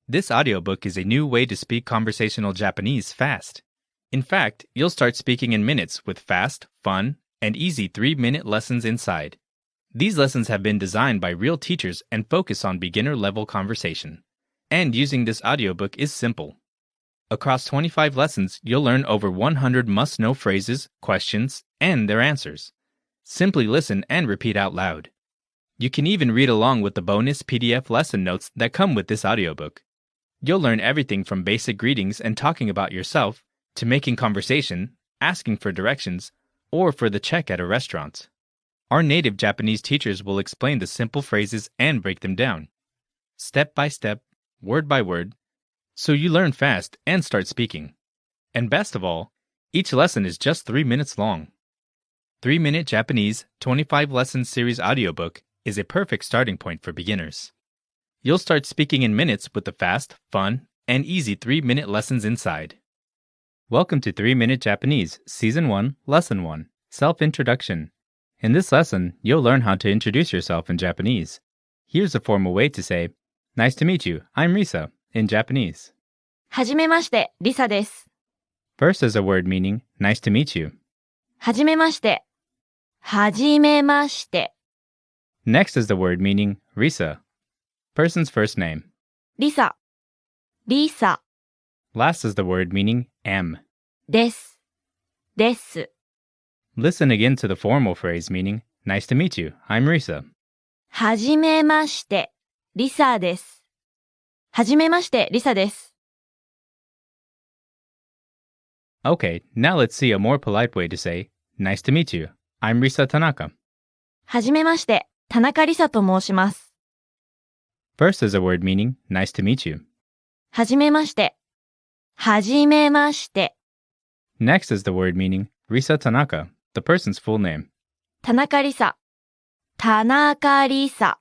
This audiobook is a new way to speak conversational Japanese fast. In fact, you'll start speaking in minutes with fast, fun, and easy 3-minute lessons inside. These lessons have been designed by real teachers and focus on beginner-level conversation. And using this audiobook is simple. Across 25 lessons, you'll learn over 100 must-know phrases, questions, and their answers. Simply listen and repeat out loud. You can even read along with the bonus PDF lesson notes that come with this audiobook. You'll learn everything from basic greetings and talking about yourself to making conversation, asking for directions, or for the check at a restaurant. Our native Japanese teachers will explain the simple phrases and break them down, step by step, word by word, so you learn fast and start speaking. And best of all, each lesson is just 3 minutes long. 3-Minute Japanese 25 Lesson Series audiobook is a perfect starting point for beginners. You'll start speaking in minutes with the fast, fun, and easy 3-minute lessons inside. Welcome to 3-Minute Japanese, Season 1, Lesson 1, Self-Introduction. In this lesson, you'll learn how to introduce yourself in Japanese. Here's a formal way to say, "Nice to meet you, I'm Risa," in Japanese. はじめまして、リサです。 First is a word meaning, nice to meet you. はじめまして。はじめまして。 Next is the word meaning, Risa, person's first name. リサ。リサ Last is the word meaning, am. です。です。 Listen again to the formal phrase meaning, nice to meet you, I'm Risa. はじめまして、リサです。はじめまして、リサです。 Okay, now let's see a more polite way to say, nice to meet you, I'm Risa Tanaka. はじめまして、田中リサと申します。 First is a word meaning, nice to meet you. はじめまして。はじめまして。 Next is the word meaning, Risa Tanaka, the person's full name. 田中リサ。田中リサ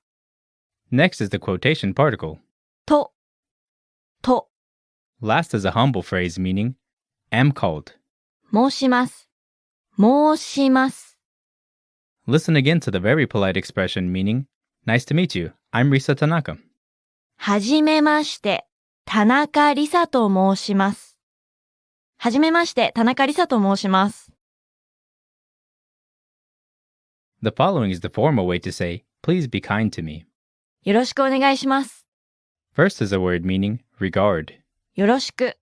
Next is the quotation particle. と。と Last is a humble phrase meaning, am called. 申します。申します。 Listen again to the very polite expression meaning, nice to meet you, I'm Risa Tanaka. はじめまして、田中リサと申します。はじめまして、田中リサと申します。 The following is the formal way to say, please be kind to me. よろしくお願いします。 First is a word meaning, regard. よろしく。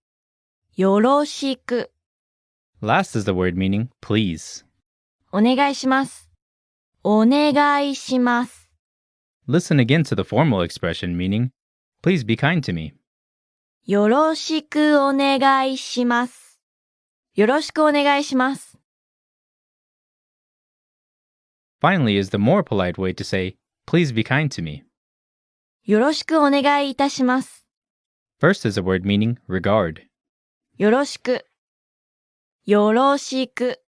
よろしく。 Last is the word meaning, please. お願いします。お願いします。 Listen again to the formal expression meaning, please be kind to me. よろしくお願いします。よろしくお願いします。 Finally is the more polite way to say, please be kind to me. よろしくお願いいたします。 First is a word meaning, regard. よろしく。よろしく。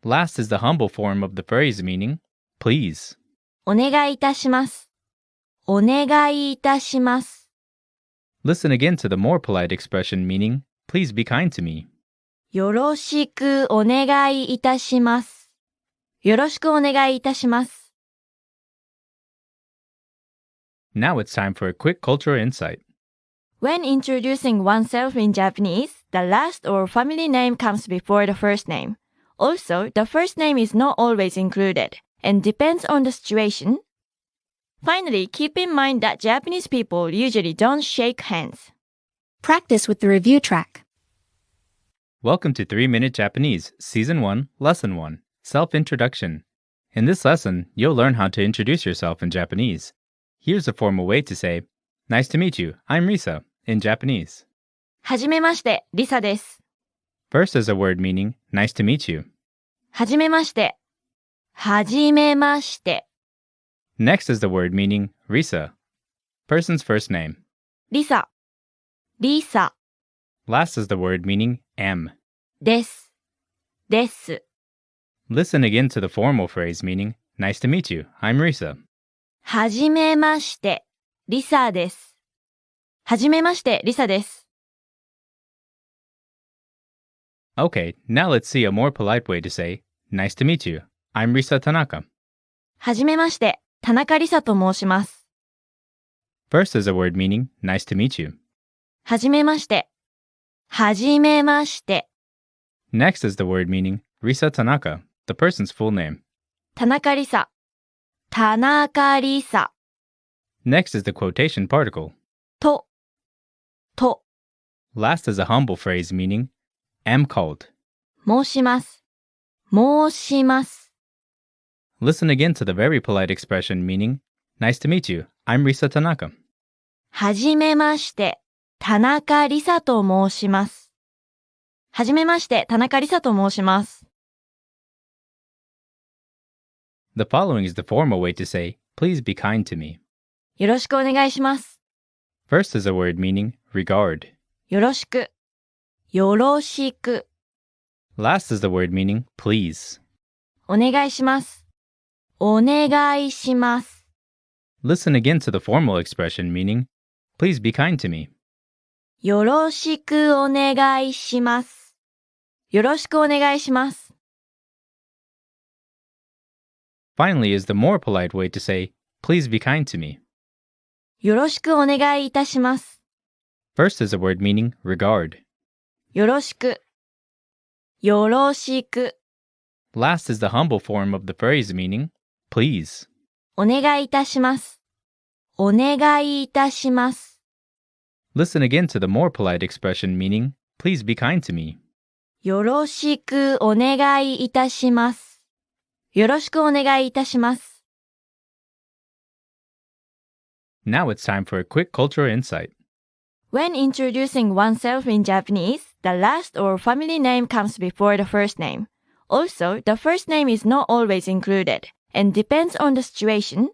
Last is the humble form of the phrase meaning, please. お願いいたします。お願いいたします。 Listen again to the more polite expression meaning, please be kind to me. よろしくお願いいたします。よろしくお願いいたします。 Now it's time for a quick cultural insight. When introducing oneself in Japanese, the last or family name comes before the first name. Also, the first name is not always included and depends on the situation. Finally, keep in mind that Japanese people usually don't shake hands. Practice with the review track. Welcome to 3-Minute Japanese, Season 1, Lesson 1, Self-Introduction. In this lesson, you'll learn how to introduce yourself in Japanese. Here's a formal way to say, nice to meet you, I'm Risa, in Japanese. はじめまして、リサです。 First is a word meaning, nice to meet you. はじめまして。はじめまして。 Next is the word meaning, Risa, person's first name. リサ。リサ Last is the word meaning, am. です。です。 Listen again to the formal phrase meaning, nice to meet you, I'm Risa. はじめまして、リサです。はじめまして、リサです。 Okay, now let's see a more polite way to say, nice to meet you, I'm Risa Tanaka. はじめまして、田中リサと申します。 First is a word meaning, nice to meet you. はじめまして。はじめまして。 Next is the word meaning Risa Tanaka, the person's full name. 田中りさ。田中りさ。 Next is the quotation particle. と。と。 Last is a humble phrase meaning am called. 申します。申します。 Listen again to the very polite expression meaning nice to meet you. I'm Risa Tanaka. はじめまして。田中りさと申します。はじめまして。田中りさと申します。 The following is the formal way to say please be kind to me. よろしくお願いします。 First is a word meaning regard. よろしく。よろしく。 Last is the word meaning please. お願いします。お願いします。 Listen again to the formal expression meaning please be kind to me. よろしくお願いします。よろしくお願いします。 Finally is the more polite way to say please be kind to me. よろしくお願いいたします。 First is a word meaning regard. よろしく。よろしく。 Last is the humble form of the phrase meaning please. お願いいたします。お願いいたします。 Listen again to the more polite expression meaning please be kind to me. よろしくお願いいたします。よろしくお願いいたします。 Now it's time for a quick cultural insight. When introducing oneself in Japanese, the last or family name comes before the first name. Also, the first name is not always included and depends on the situation.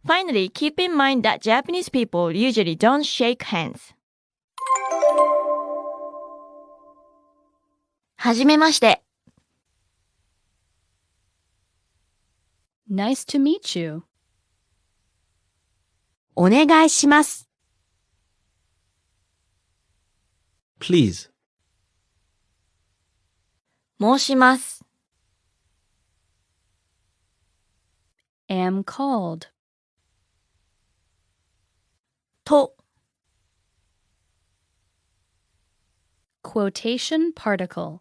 Finally, keep in mind that Japanese people usually don't shake hands. はじめまして。 Nice to meet you. お願いします。 Please. 申します。 Am called. と。 Quotation particle.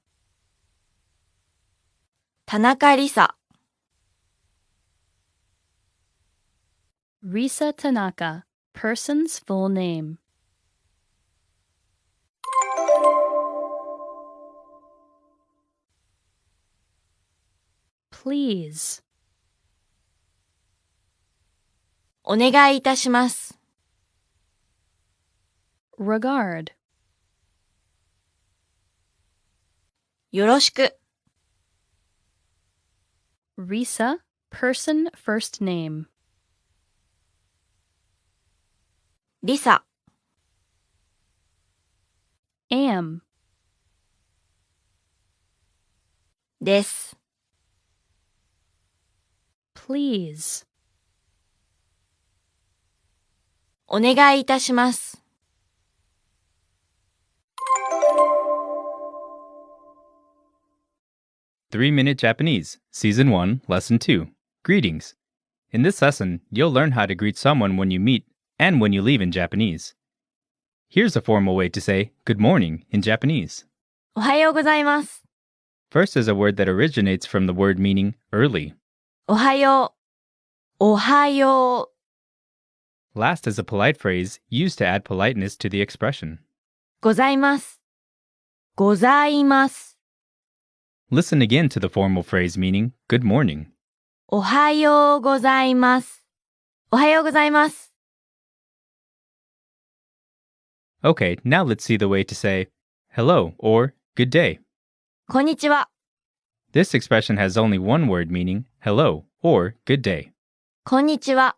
田中りさ。 Risa Tanaka, person's full name. Please. お願いいたします。 Regard. よろしく。 Risa, person first name. りさ。 Am. です。 Please. お願いいたします。 3-Minute Japanese, Season 1, Lesson 2. Greetings. In this lesson, you'll learn how to greet someone when you meet and when you leave in Japanese. Here's a formal way to say good morning in Japanese. おはようございます。 First is a word that originates from the word meaning early. おはよう。おはよう。 Last is a polite phrase used to add politeness to the expression. ございます。ございます。 Listen again to the formal phrase meaning good morning. おはようございます。おはようございます。 Okay, now let's see the way to say hello or good day. こんにちは。 This expression has only one word meaning hello or good day. こんにちは。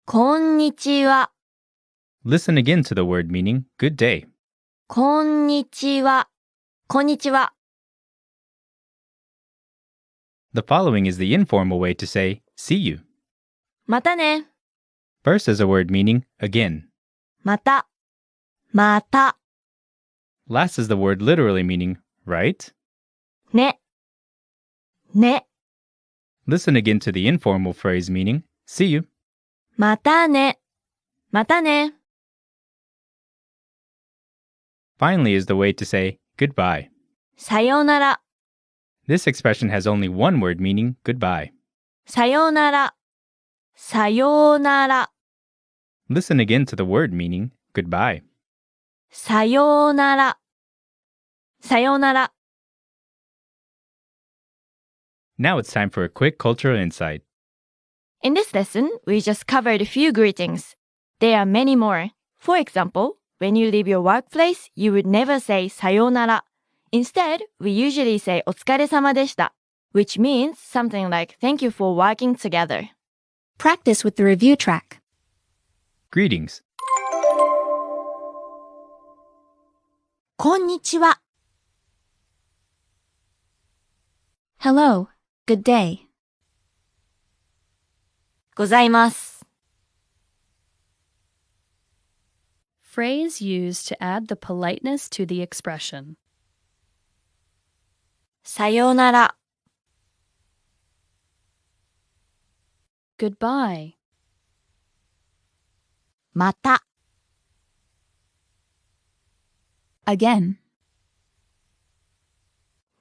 こんにちは。 Listen again to the word meaning good day. こんにちは。こんにちは。 The following is the informal way to say see you. またね。 First is a word meaning again. また。また。 Last is the word literally meaning right. ね。ね。 Listen again to the informal phrase meaning see you. またね。またね。Finally is the way to say goodbye. さようなら。 This expression has only one word meaning goodbye. さようなら。さようなら。 Listen again to the word meaning goodbye. さようなら。さようなら。 Now it's time for a quick cultural insight. In this lesson, we just covered a few greetings. There are many more. For example, when you leave your workplace, you would never say さようなら. Instead, we usually say お疲れ様でした, which means something like thank you for working together. Practice with the review track. Greetings. こんにちは。Hello. Good day. ございます。 Phrase used to add the politeness to the expression. さようなら。 Goodbye. また。Again.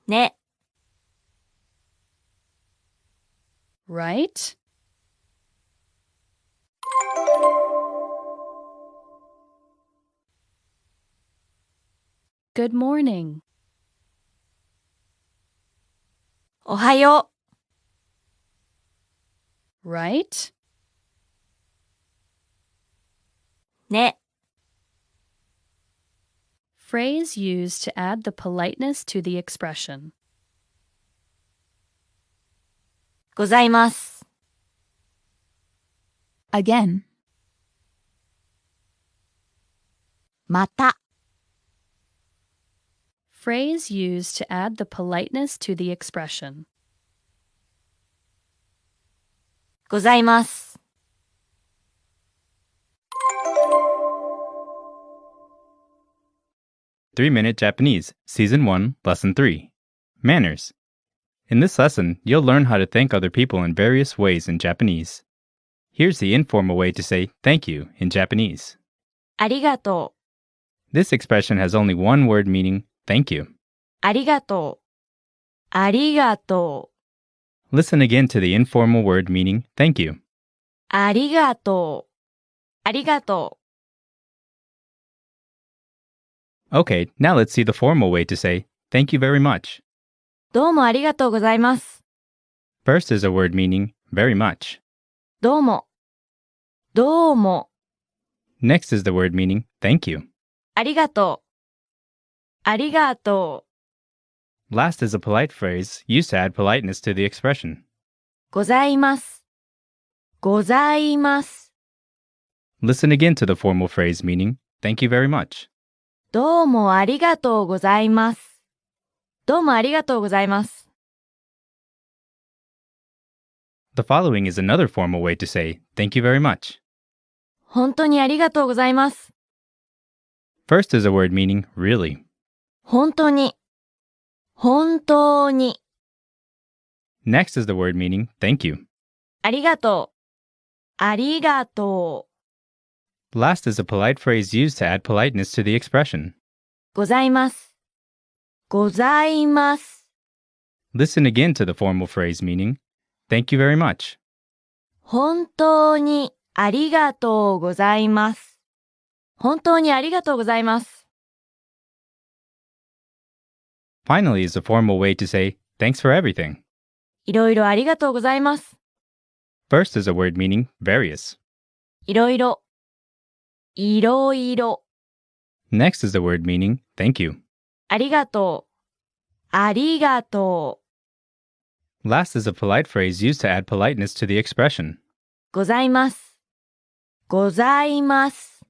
ね。 Right? Good morning. おはよ Right? う。ね。 Phrase used to add the politeness to the expression. ございます。 Again. また。Phrase used to add the politeness to the expression. ございます。 3-Minute Japanese, Season 1, Lesson 3. Manners. In this lesson, you'll learn how to thank other people in various ways in Japanese. Here's the informal way to say thank you in Japanese. ありがとう。 This expression has only one word meaning thank you. ありがとう。ありがとう。 Listen again to the informal word meaning thank you. ありがとう。ありがと Okay, now let's see the formal way to say thank you very much. う。どうもありがとうございます。 First is a word meaning very much. どうも。どうも。 Next is the word meaning thank you. ありがとう。ありがとう。 Last is a polite phrase used to add politeness to the expression. ございます。ございます。 Listen again to the formal phrase meaning thank you very much. どうもありがとうございます。どうもありがとうございます。 The following is another formal way to say thank you very much. 本当にありがとうございます。 First is a word meaning really. 本当に。本当に。 Next is the word meaning thank you. ありがとう。ありがとう。 Last is a polite phrase used to add politeness to the expression. ございます。ございます。 Listen again to the formal phrase meaning thank you very much. 本当にありがとうございます。本当にありがとうございます。 Finally is a formal way to say thanks for everything. いろいろありがとうございます。 First is a word meaning various. いろいろ。いろいろ。 Next is the word meaning thank you. ありがとう。ありがとう。 Last is a polite phrase used to add politeness to the expression. ございます。ございます。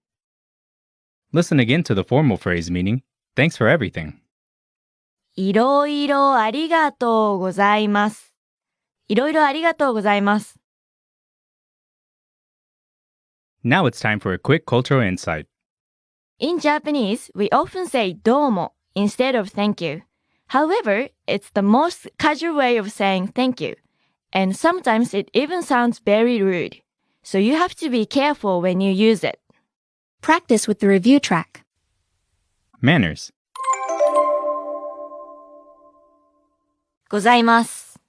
Listen again to the formal phrase meaning thanks for everything. いろいろありがとうございます。いろいろありがとうございます。 Now it's time for a quick cultural insight. In Japanese, we often say どうも instead of thank you. However, it's the most casual way of saying thank you. And sometimes it even sounds very rude. So you have to be careful when you use it. Practice with the review track. Manners. ございます。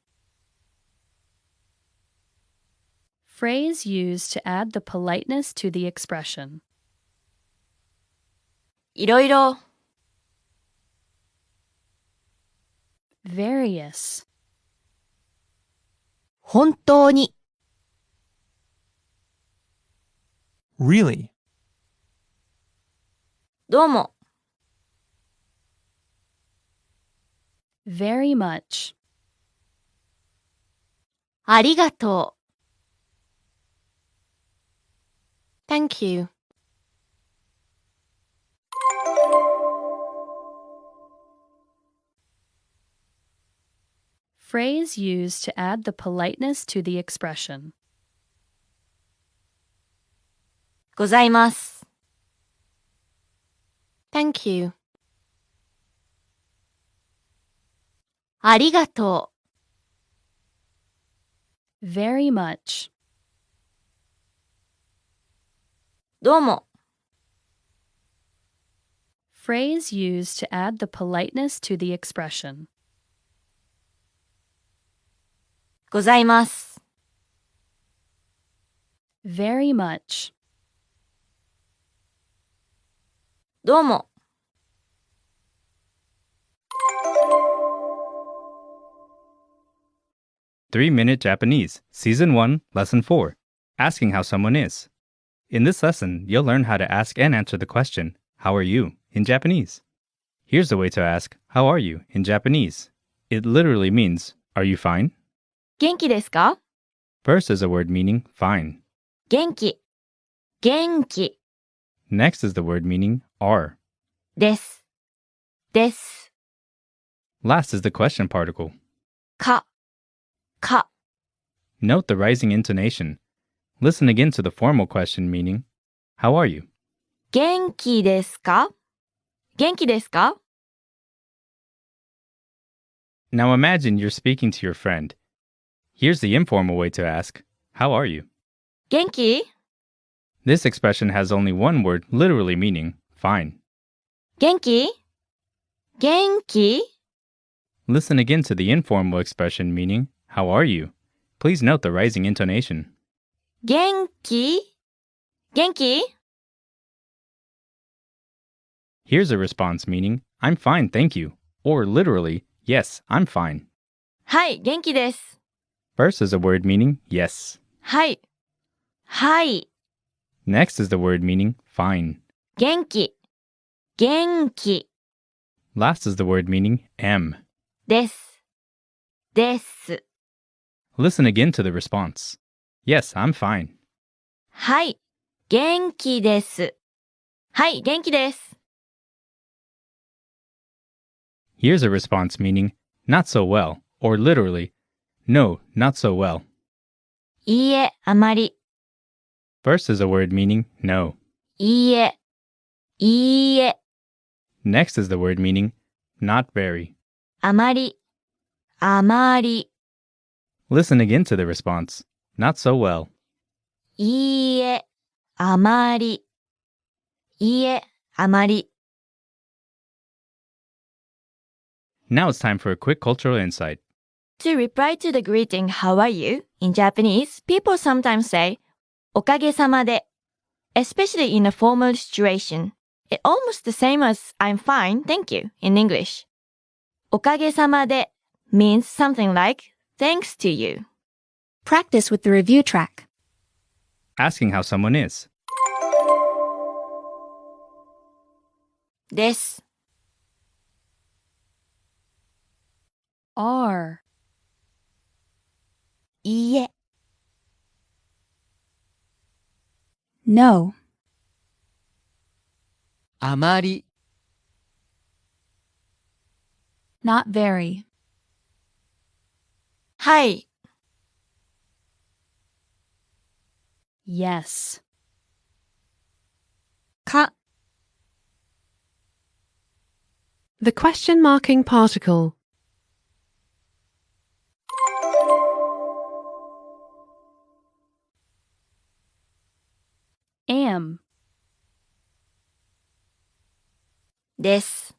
Phrase used to add the politeness to the expression. いろいろ。 Various. 本当に。 Really? どうも。 Very much. ありがとう。 Thank you. Phrase used to add the politeness to the expression. ございます。Thank you. ありがと Very much. どうも。 Phrase used to add the politeness to the expression. ございます。 Very much. どうも。 3-Minute Japanese, Season 1, Lesson 4. Asking how someone is. In this lesson, you'll learn how to ask and answer the question, How are you? In Japanese. Here's the way to ask, How are you? In Japanese. It literally means, Are you fine? 元気ですか？ First is a word meaning fine. 元気。元気 Next is the word meaning are. です。です。 Last is the question particle. か。か。 Note the rising intonation. Listen again to the formal question meaning, How are you? 元気ですか？元気ですか？ Now imagine you're speaking to your friend. Here's the informal way to ask, How are you? 元気？ This expression has only one word literally meaning fine. 元気？元気？ Listen again to the informal expression meaning, How are you? Please note the rising intonation. 元気？元気？ Here's a response meaning, I'm fine, thank you. Or literally, Yes, I'm fine. はい、元気です。 First is a word meaning yes. はい。はい。 Next is the word meaning fine. 元気。元気 Last is the word meaning am. です。です。 Listen again to the response. Yes, I'm fine. はい。元気です。はい、元気です。 Here's a response meaning not so well, or literally, no, not so well. いいえ、あまり。 First is a word meaning no. いいえ。いいえ。 Next is the word meaning not very. あまり。あまり。 Listen again to the response. Not so well. いいえ。あまり。いいえ。あまり。 Now it's time for a quick cultural insight. To reply to the greeting, how are you? In Japanese, people sometimes say, おかげさまで, especially in a formal situation. It's almost the same as I'm fine, thank you, in English. おかげさまで means something like thanks to you. Practice with the review track. Asking how someone is. です。 Are. いいえ。No. あまり Not very. はい。 Yes. か。 The question marking particle. Am. です。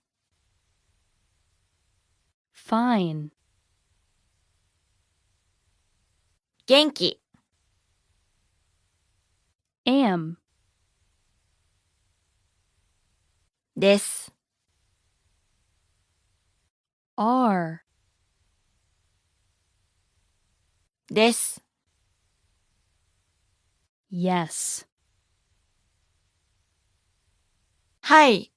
Fine. 元気。Am. です。Are. です。Yes. はい。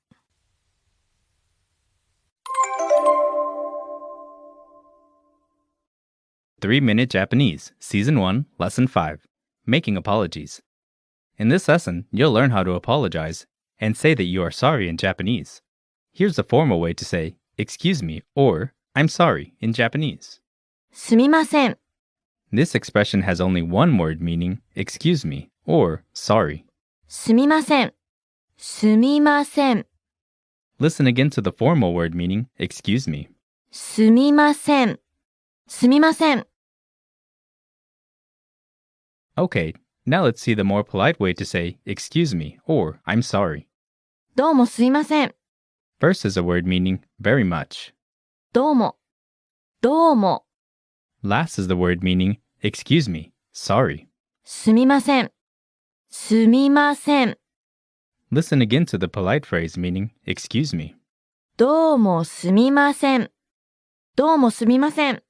3-Minute Japanese, Season 1, Lesson 5, Making Apologies. In this lesson, you'll learn how to apologize and say that you are sorry in Japanese. Here's the formal way to say, excuse me, or I'm sorry in Japanese. すみません。 This expression has only one word meaning excuse me or sorry. すみません。すみません。 Listen again to the formal word meaning excuse me. すみません。すみません。 Okay, now let's see the more polite way to say excuse me or I'm sorry. どうもすいません。 First is a word meaning very much. どうも。どうも。 Last is the word meaning excuse me, sorry. すみません。すみません。 Listen again to the polite phrase meaning excuse me. どうもすみません。どうもすみません。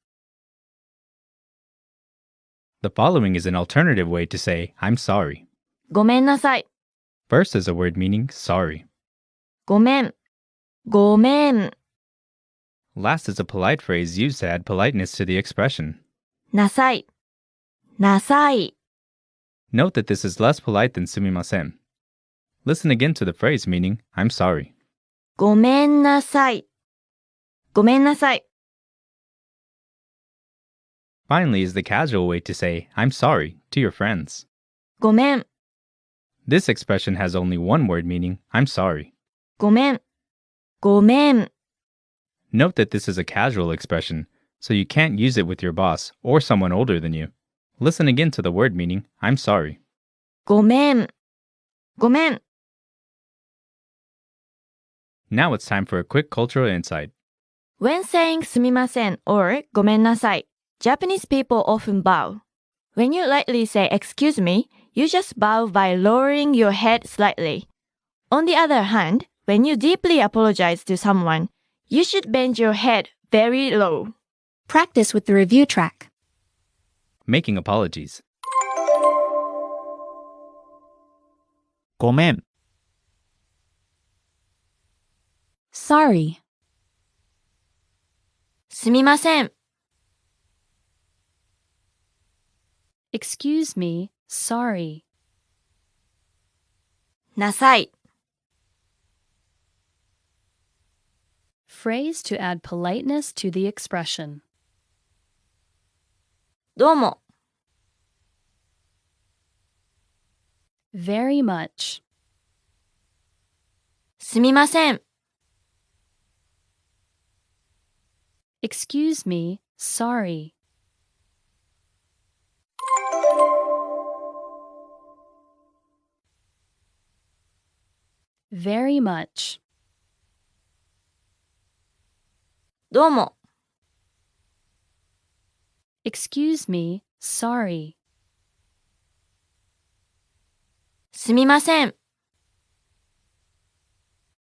The following is an alternative way to say I'm sorry. ごめんなさい。 First is a word meaning sorry. ごめん。ごめん。 Last is a polite phrase used to add politeness to the expression. なさい。なさい。 Note that this is less polite than sumimasen. Listen again to the phrase meaning I'm sorry. ごめんなさい。ごめんなさい。 Finally is the casual way to say I'm sorry to your friends. ごめん。 This expression has only one word meaning I'm sorry. ごめん。ごめん。 Note that this is a casual expression, so you can't use it with your boss or someone older than you. Listen again to the word meaning I'm sorry. ごめん。ごめん。 Now it's time for a quick cultural insight. When saying すみません or ごめんなさい, Japanese people often bow. When you lightly say excuse me, you just bow by lowering your head slightly. On the other hand, when you deeply apologize to someone, you should bend your head very low. Practice with the review track. Making apologies. ごめん。 Sorry. すみません。 Excuse me. Sorry. なさい。 Phrase to add politeness to the expression. どうも。 Very much. すみません。 Excuse me. Sorry. Very much. どうも。 Excuse me. Sorry. すみません。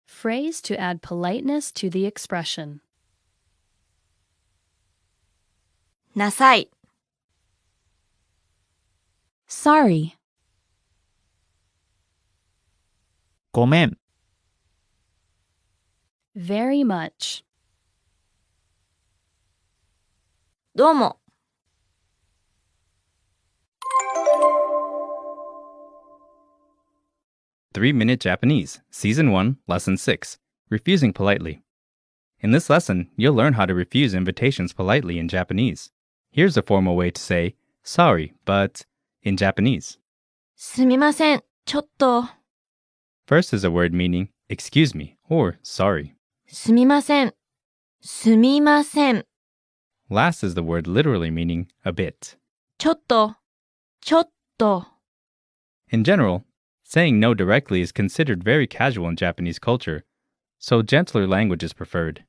Phrase to add politeness to the expression. なさい。 Sorry. ごめん。 Very much. どうも。 3-Minute Japanese, Season 1, Lesson 6, Refusing Politely. In this lesson, you'll learn how to refuse invitations politely in Japanese. Here's a formal way to say, sorry, but in Japanese. すみません。ちょっと。 First is a word meaning excuse me or sorry. すみません。すみません。 Last is the word literally meaning a bit. ちょっと。ちょっと。 In general, saying no directly is considered very casual in Japanese culture, so gentler language is preferred.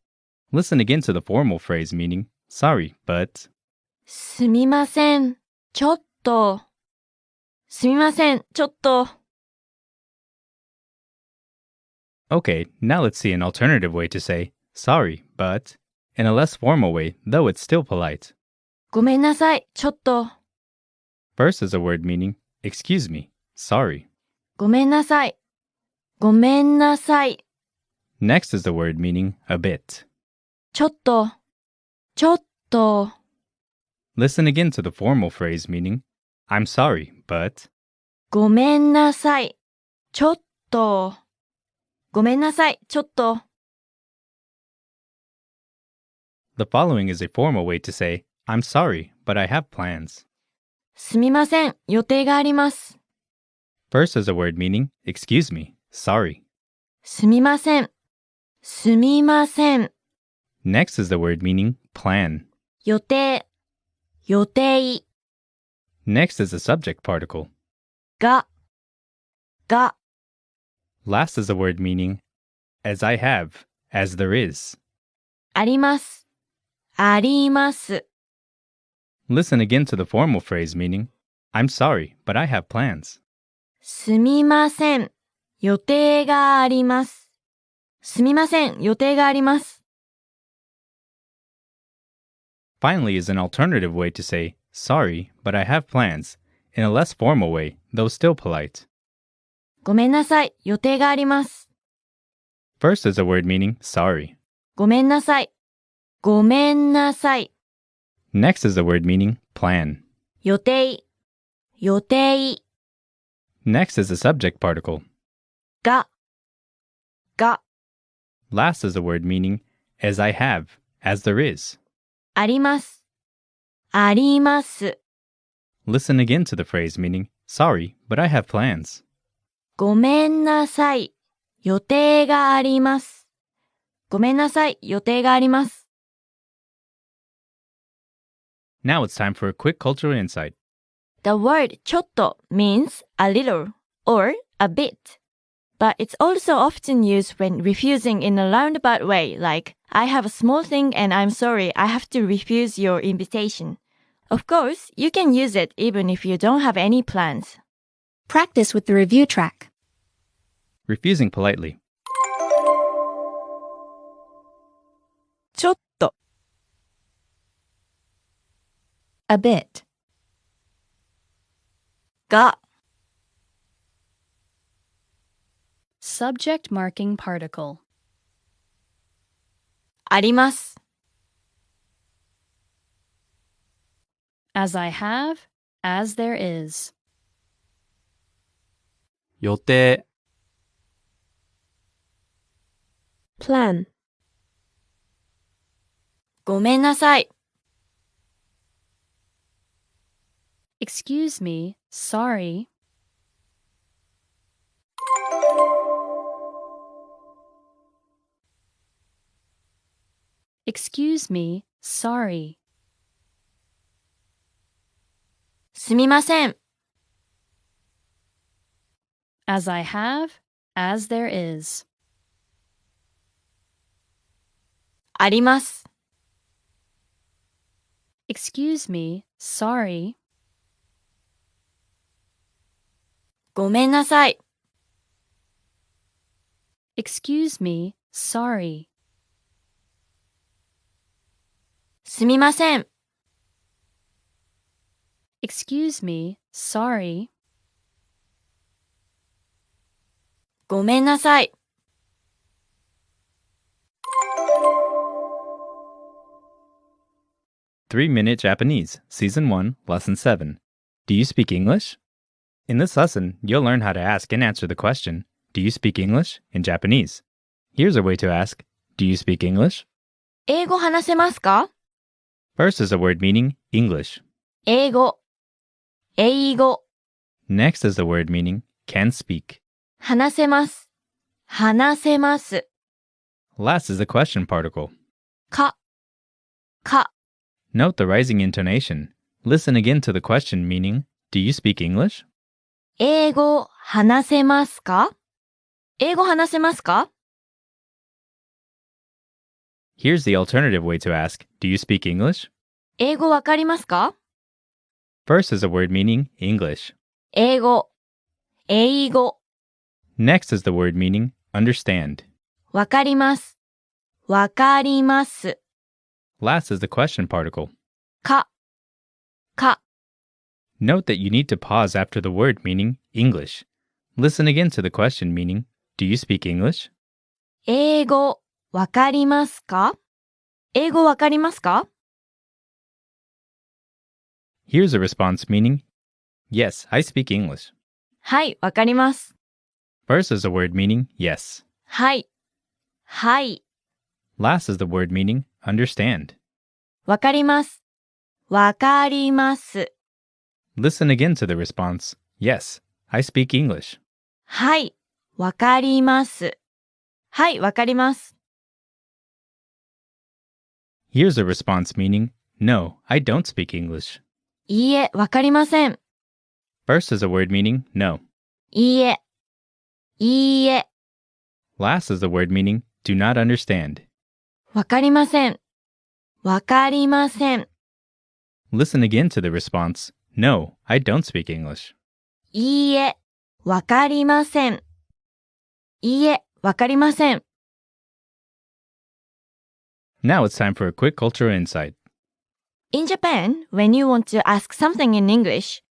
Listen again to the formal phrase meaning, sorry, but. すみません、ちょっと。すみません、ちょっと。Okay, now let's see an alternative way to say, sorry, but, in a less formal way, though it's still polite. ごめんなさい、ちょっと。First is a word meaning, excuse me, sorry. ごめんなさい。ごめんなさい。 Next is the word meaning, a bit. ちょっと。ちょっと。 Listen again to the formal phrase meaning, I'm sorry, but. ごめんなさい。ちょっと。ごめんなさい、ちょっと。 The following is a formal way to say, I'm sorry, but I have plans. すみません、予定があります。 First is a word meaning, excuse me, sorry. すみません。すみません。 Next is the word meaning, plan. 予定。予定。 Next is the subject particle. が。が。 Last is the word meaning, as I have, as there is. あります。あります。 Listen again to the formal phrase meaning, I'm sorry, but I have plans. すみません。予定があります。すみません。予定があります。 Finally is an alternative way to say, sorry, but I have plans, in a less formal way, though still polite. ごめんなさい。予定があります。 First is a word meaning, sorry. ごめんなさい。ごめんなさい。 Next is the word meaning, plan. 予定。予定。 Next is the subject particle. が。が。 Last is the word meaning, as I have, as there is. あります。あります。 Listen again to the phrase meaning, sorry, but I have plans. ごめんなさい。予定があります。ごめんなさい。予定があります。 Now it's time for a quick cultural insight. The word ちょっと means a little or a bit. But it's also often used when refusing in a roundabout way, like, I have a small thing and I'm sorry, I have to refuse your invitation. Of course, you can use it even if you don't have any plans. Practice with the review track. Refusing politely. ちょっと。 A bit. が。 Subject marking particle. あります。 As I have, as there is. 予定 Plan. ごめんなさい。 Excuse me, sorry. Excuse me, sorry. すみません。 As I have, as there is. あります。 Excuse me, sorry. ごめんなさい。 Excuse me, sorry. すみません。 Excuse me, sorry. ごめんなさい。3-Minute Japanese, Season 1, Lesson 7. Do you speak English? In this lesson, you'll learn how to ask and answer the question, Do you speak English? In Japanese. Here's a way to ask, Do you speak English? 英語話せますか？ First is a word meaning English. 英語。英語。 Next is the word meaning can speak. 話せます。話せます。 Last is the question particle. か。か。 Note the rising intonation. Listen again to the question meaning, Do you speak English? 英語話せますか？英語話せますか？ Here's the alternative way to ask, do you speak English? 英語わかりますか？ First is a word meaning English. 英語、英語、 Next is the word meaning understand. わかります、わかります。 Last is the question particle. か、か、 Note that you need to pause after the word meaning English. Listen again to the question meaning, do you speak English? 英語わかりますか？英語わかりますか？ Here's a response meaning, yes, I speak English. はい、わかります。 First is the word meaning yes. はい、はい、 Last is the word meaning understand. わかります、わかります。 Listen again to the response, yes, I speak English. はい、わかります。はい、わかります。 Here's a response meaning, no, I don't speak English. いいえ、わかりません。 First is a word meaning no. いいえ、いいえ、 Last is the word meaning do not understand. わかりません。わかりません。 Listen again to the response, no, I don't speak English. いいえ、わかりません。いいえ、わかりません。 Now it's time for a quick cultural insight. In Japan, when you want to ask something in English,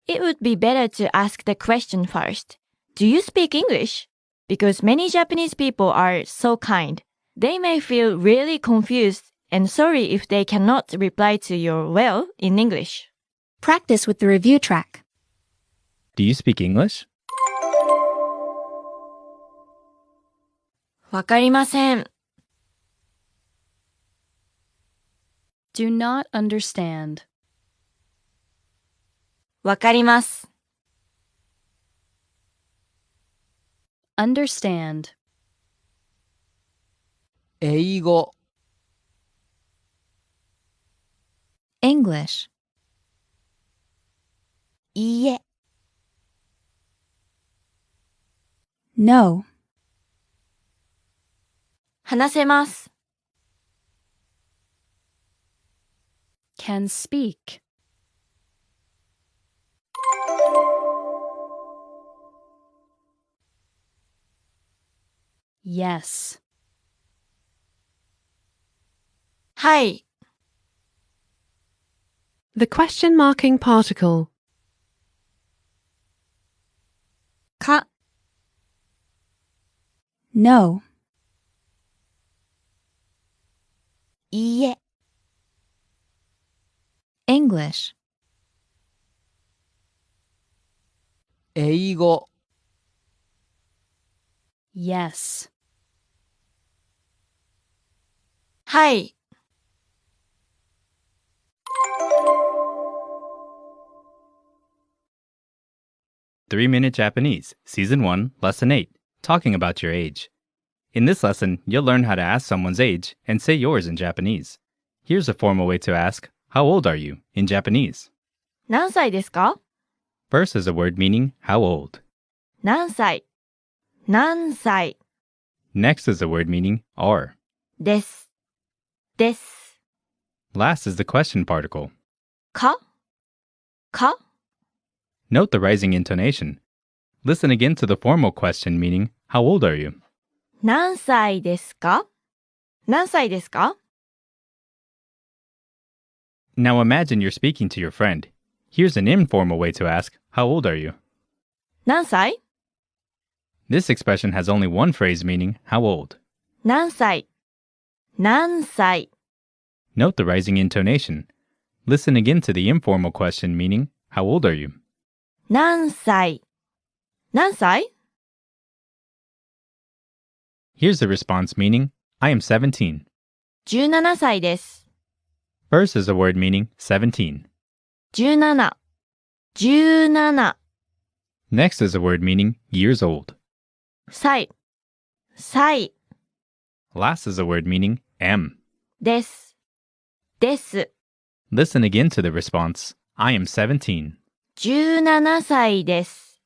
it would be better to ask the question first. Do you speak English? Because many Japanese people are so kind. They may feel really confused and sorry if they cannot reply to your well in English. Practice with the review track. Do you speak English? わかりません。 Do not understand. わかります。 Understand. 英語 English. いいえ、 No. 話せます。 Can speak. Yes. はい、 The question marking particle. か、 No. いいえ、 English. 英語 Yes. はい。3-Minute Japanese, Season 1, Lesson 8, Talking About Your Age. In this lesson, you'll learn how to ask someone's age and say yours in Japanese. Here's a formal way to ask, how old are you, in Japanese. 何歳ですか？ First is a word meaning how old. 何歳、何歳 Next is a word meaning are. です、です。 Last is the question particle. か、か Note the rising intonation. Listen again to the formal question meaning how old are you? 何歳ですか？何歳ですか？ Now imagine you're speaking to your friend. Here's an informal way to ask, how old are you? 何歳 This expression has only one phrase meaning how old. 何歳、何歳 Note the rising intonation. Listen again to the informal question meaning how old are you? 何歳、何歳 Here's the response meaning I am 17. 17歳です。 First is a word meaning 17. 17、17 Next is a word meaning years old. 歳、歳 Last is a word meaning am. です、です。 Listen again to the response I am 17. 17歳です。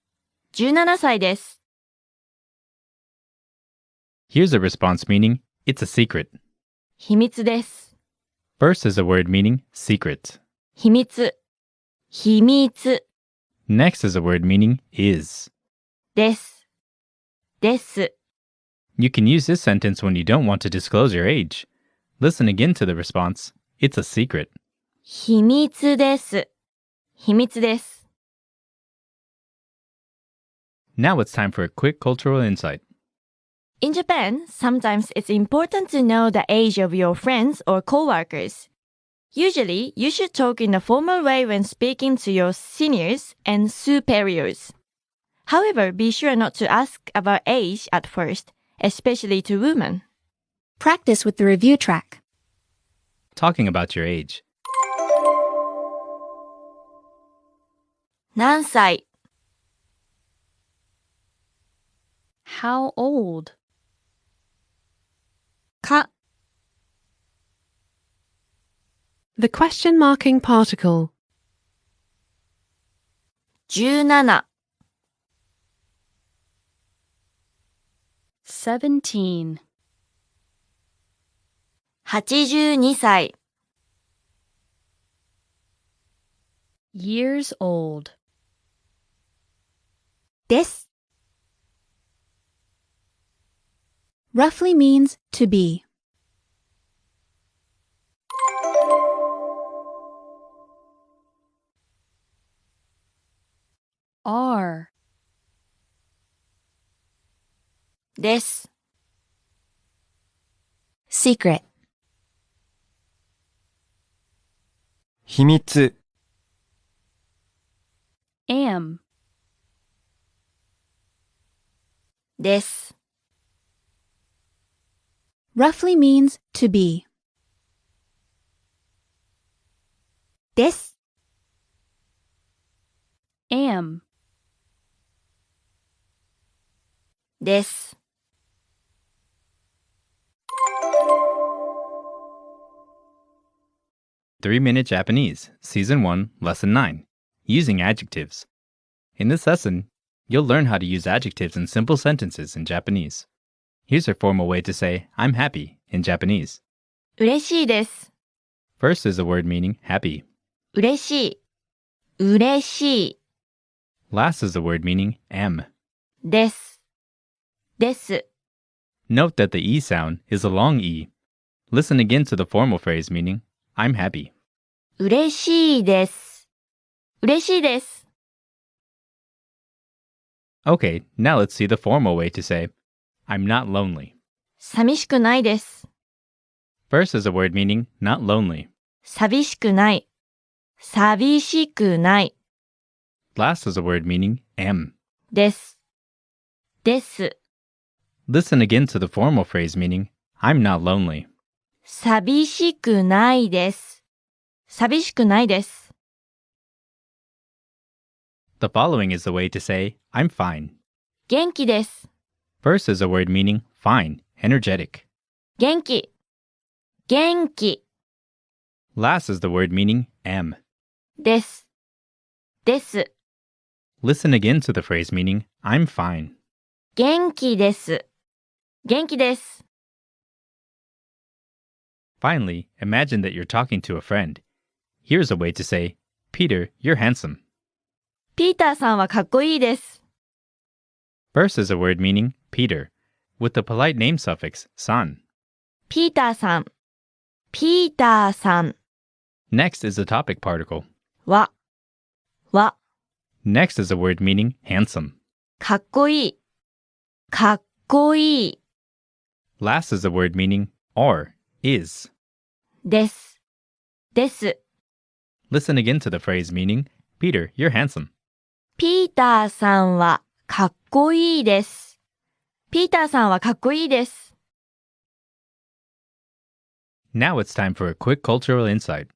17歳です。 Here's a response meaning it's a secret. 秘密です。 First is a word meaning secret. 秘密。秘密 Next is a word meaning is. です。です。 You can use this sentence when you don't want to disclose your age. Listen again to the response. It's a secret. 秘密です。秘密です。 Now it's time for a quick cultural insight. In Japan, sometimes it's important to know the age of your friends or coworkers. Usually, you should talk in a formal way when speaking to your seniors and superiors. However, be sure not to ask about age at first, especially to women. Practice with the review track. Talking about your age. 何歳 How old? か The question marking particle. 17 17. 82歳 Years old. です roughly means to be. Are. です。 secret. 秘密 Am. です。 roughly means to be. です Am. です。 3-Minute Japanese, Season 1, Lesson 9. Using adjectives. In this lesson, you'll learn how to use adjectives in simple sentences in Japanese. Here's a formal way to say, I'm happy in Japanese. 嬉しいです。 First is a word meaning happy. 嬉しい。嬉しい Last is a word meaning am. です。です。 Note that the E sound is a long E. Listen again to the formal phrase meaning, I'm happy. 嬉しいです。嬉しいです。 Okay, now let's see the formal way to say, I'm not lonely. 寂しくないです。 First is a word meaning not lonely. 寂しくない。寂しくない。 Last is a word meaning am. です。です。 Listen again to the formal phrase meaning, I'm not lonely. 寂しくないです。寂しくないです。 The following is the way to say, I'm fine. 元気です。 First is a word meaning fine, energetic. 元気。元気 Last is the word meaning am. です。です。 Listen again to the phrase meaning, I'm fine. 元気です。元気です。 Finally, imagine that you're talking to a friend. Here's a way to say, Peter, you're handsome. ピーターさんはかっこいいです。 First is a word meaning Peter, with the polite name suffix san. ピーターさん。ピーターさん Next is the topic particle. は。Next is a word meaning handsome. かっこいい。かっこいい Last is a word meaning are, is. です。です。 Listen again to the phrase meaning, Peter, you're handsome. ピーターさんはかっこいいです。ピーターさんはかっこいいです。 Now it's time for a quick cultural insight.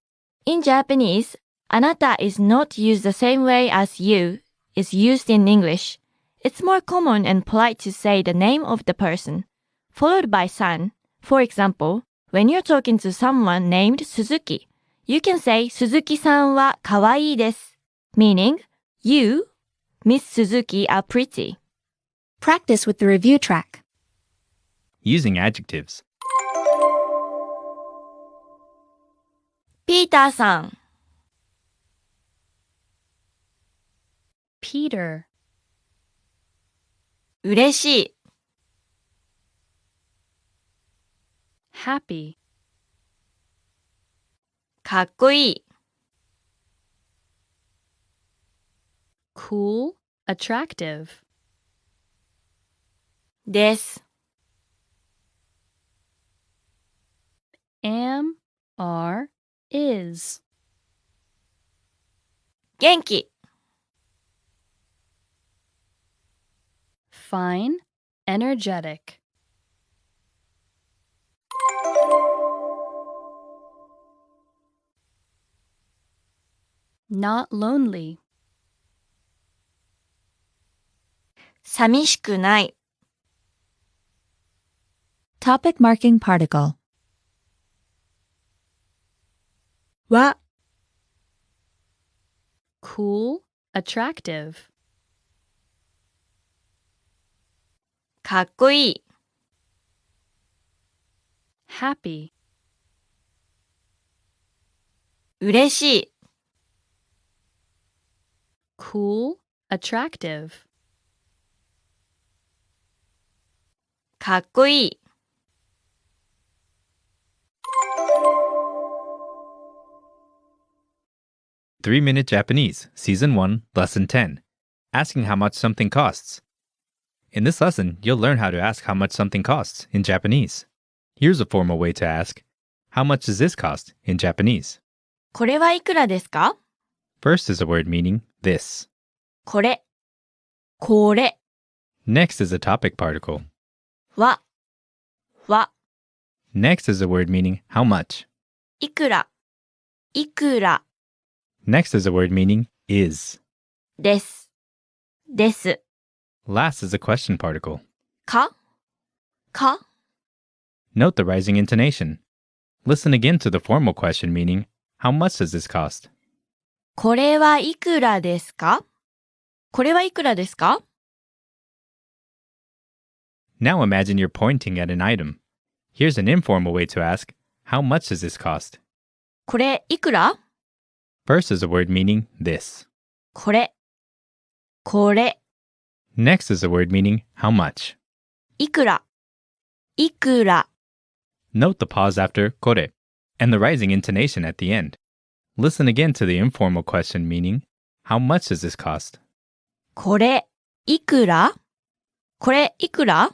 In Japanese, あなた is not used the same way as you is used in English. It's more common and polite to say the name of the person, followed by san. For example, when you're talking to someone named Suzuki, you can say 鈴木さんはかわいいです meaning, you, Miss Suzuki, are pretty. Practice with the review track. Using adjectives. ピーターさん、 Peter. 嬉しい。 Happy. かっこいい。 Cool. Attractive. です。 Am. Are. Is. 元気。 Fine. Energetic. Not lonely. 寂しくない。 Topic marking particle. は、 Cool. Attractive. かっこいい。 Happy. 嬉しい。 Cool. Attractive. かっこいい。 3-Minute Japanese, Season 1, Lesson 10. Asking how much something costs. In this lesson, you'll learn how to ask how much something costs in Japanese. Here's a formal way to ask, how much does this cost in Japanese? これはいくらですか？ First is a word meaning this. これ。これ。 Next is a topic particle. は。は。 Next is a word meaning how much. いくら。いくら。 Next is a word meaning is. です。です。 Last is a question particle. か？か？ Note the rising intonation. Listen again to the formal question meaning, how much does this cost? これはいくらですか？これはいくらですか？ Now imagine you're pointing at an item. Here's an informal way to ask, how much does this cost? これいくら？ First is a word meaning this. これ。これ。 Next is a word meaning how much. いくら。いくら。 Note the pause after kore and the rising intonation at the end. Listen again to the informal question meaning, how much does this cost? これいくら？これいくら？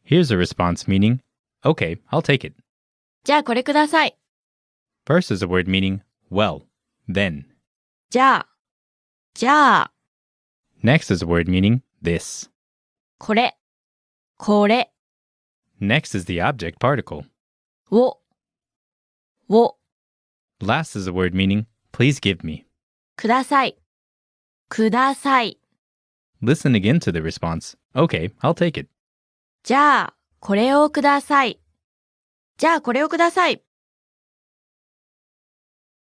Here's a response meaning, okay, I'll take it. じゃあこれください。 First is a word meaning well, then. じゃあ。じゃあ。 Next is a word meaning this. これ。これ。 Next is the object particle. を。を。 Last is a word meaning please give me. ください。ください。 Listen again to the response, okay, I'll take it. じゃあ、これをください。じゃあ、これをください。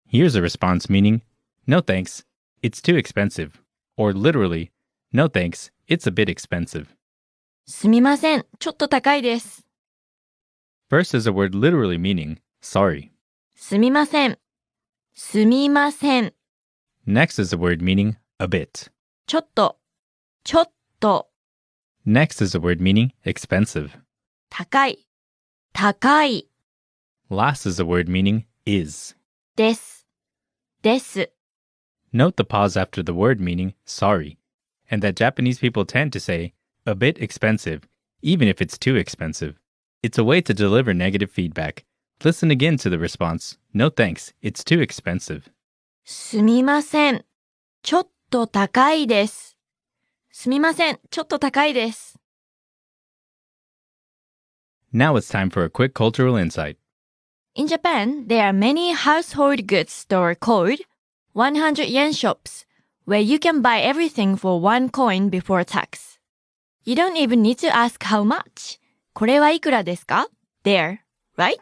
Here's a response meaning, no thanks, it's too expensive. Or literally, no thanks, it's a bit expensive. すみません。ちょっと高いです。 First is a word literally meaning sorry. すみません。すみません。 Next is a word meaning a bit. ちょっと。ちょっと。 Next is a word meaning expensive. 高い。高い。 Last is a word meaning is. です。です。 Note the pause after the word meaning sorry, and that Japanese people tend to say a bit expensive, even if it's too expensive. It's a way to deliver negative feedback. Listen again to the response, no thanks, it's too expensive. すみません。ちょっと高いです。すみません。ちょっと高いです。 Now it's time for a quick cultural insight. In Japan, there are many household goods stores called 100 yen shops, where you can buy everything for 1 coin before tax. You don't even need to ask how much. これはいくらですか? There, right?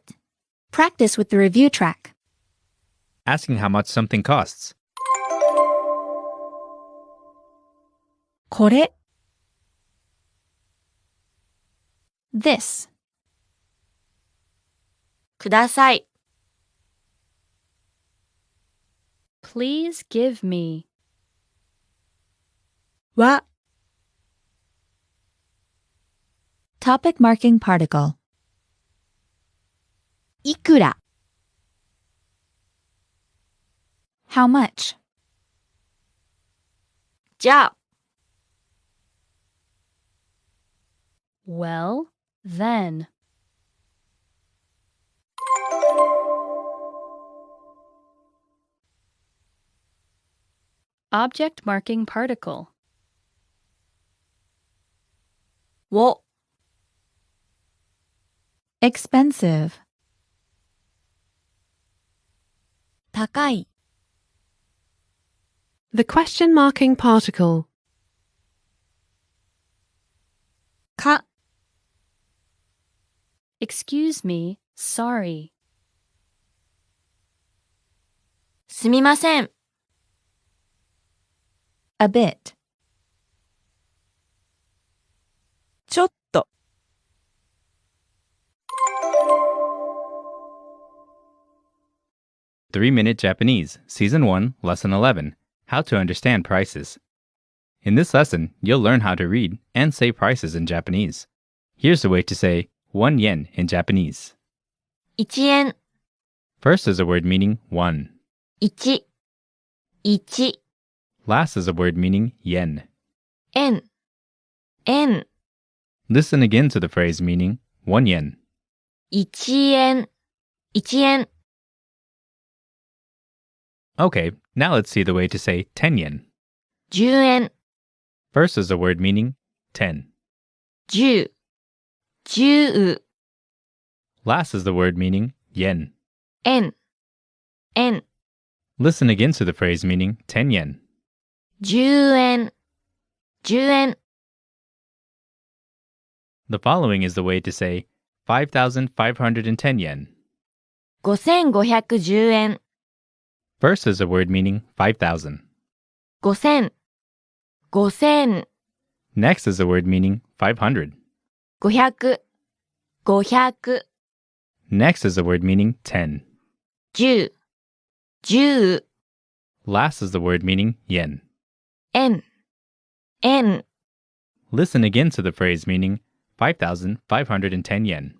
Practice with the review track. Asking how much something costs. これ This ください。 Please give me. は Topic marking particle. いくら How much? じゃあ Well, then. Object marking particle. を Expensive. 高い The question marking particle. か Excuse me, sorry. すみません A bit. ちょっと 3-Minute Japanese, Season 1, Lesson 11, How to Understand Prices. In this lesson, you'll learn how to read and say prices in Japanese. Here's the way to say 1 yen in Japanese. 1円 First is a word meaning 1. 1 1 Last is a word meaning yen. 円円 Listen again to the phrase meaning 1 yen. 1円1円 Okay, now let's see the way to say 10 yen. 10円 First is a word meaning 10. 10 10 Last is the word meaning yen. 円円 Listen again to the phrase meaning 10 yen. 10円10円 The following is the way to say 5,510 yen. 5510円 First is a word meaning 5,000. 5000 5000 Next is a word meaning 500. 500 500 Next is a word meaning 10. 10 10 Last is the word meaning yen. 円円 Listen again to the phrase meaning 5,510 yen.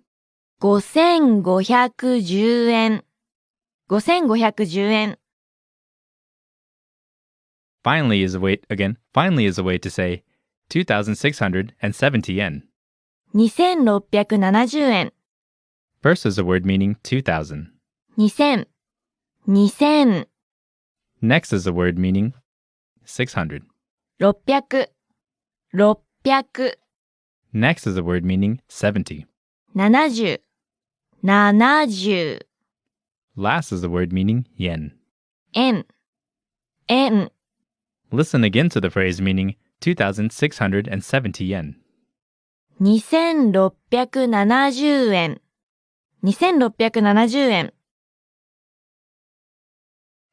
5510円5510円 Finally is a way to say 2,670 yen. 2670円 First is a word meaning 2,000. 2000 2000 Next is a word meaning 600. 600 600 Next is a word meaning 70. 70 70 Last is the word meaning yen. 円円 Listen again to the phrase meaning 2,670 yen. 2670円2670円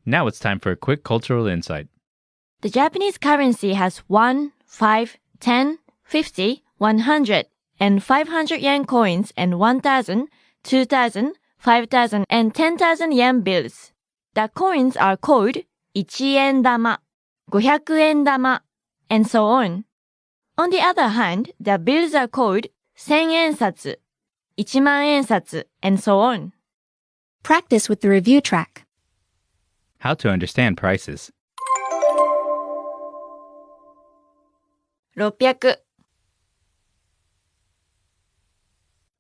Now it's time for a quick cultural insight. The Japanese currency has 1, 5, 10, 50, 100, and 500 yen coins and 1,000, 2,000, 5,000, and 10,000 yen bills. The coins are called 1円玉、500円玉, and so on. On the other hand, the bills are called 1000円札、1万円札, and so on. Practice with the review track. How to understand prices. 600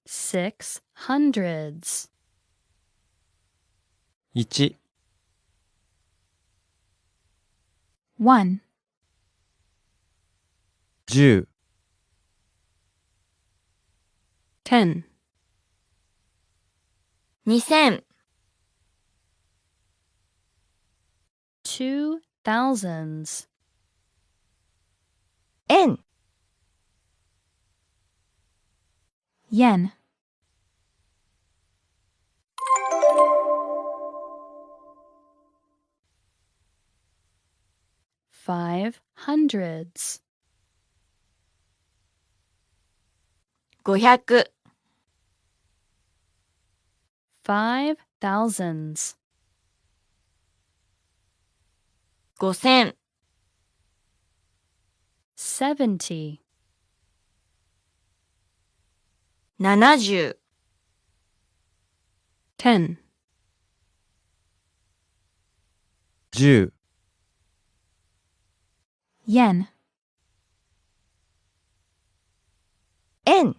600s. 1、 1, 10、 10, 2000 2000s. 円 yen, 500s. 500 Five thousands. 5000、 70. 70、 10. 10、 yen, 円。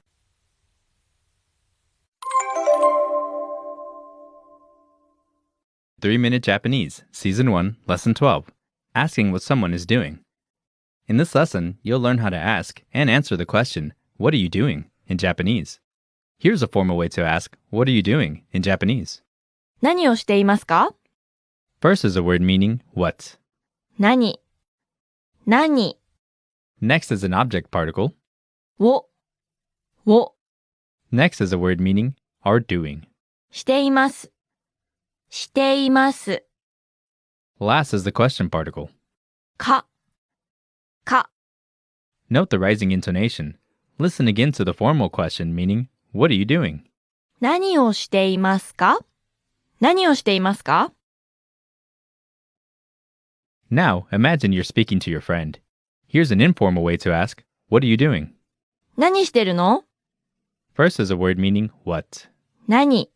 3-Minute Japanese, Season 1, Lesson 12. Asking what someone is doing. In this lesson, you'll learn how to ask and answer the question, "What are you doing?" in Japanese. Here's a formal way to ask, "What are you doing?" in Japanese. 何をしていますか？ First is a word meaning what. 何、何 Next is an object particle. を、Next is a word meaning are doing. しています。しています。 Last is the question particle. か、か Note the rising intonation. Listen again to the formal question meaning, "What are you doing?" 何をしていますか？何をしていますか？ Now, imagine you're speaking to your friend. Here's an informal way to ask, "What are you doing?" 何してるの？ First is a word meaning what. 何、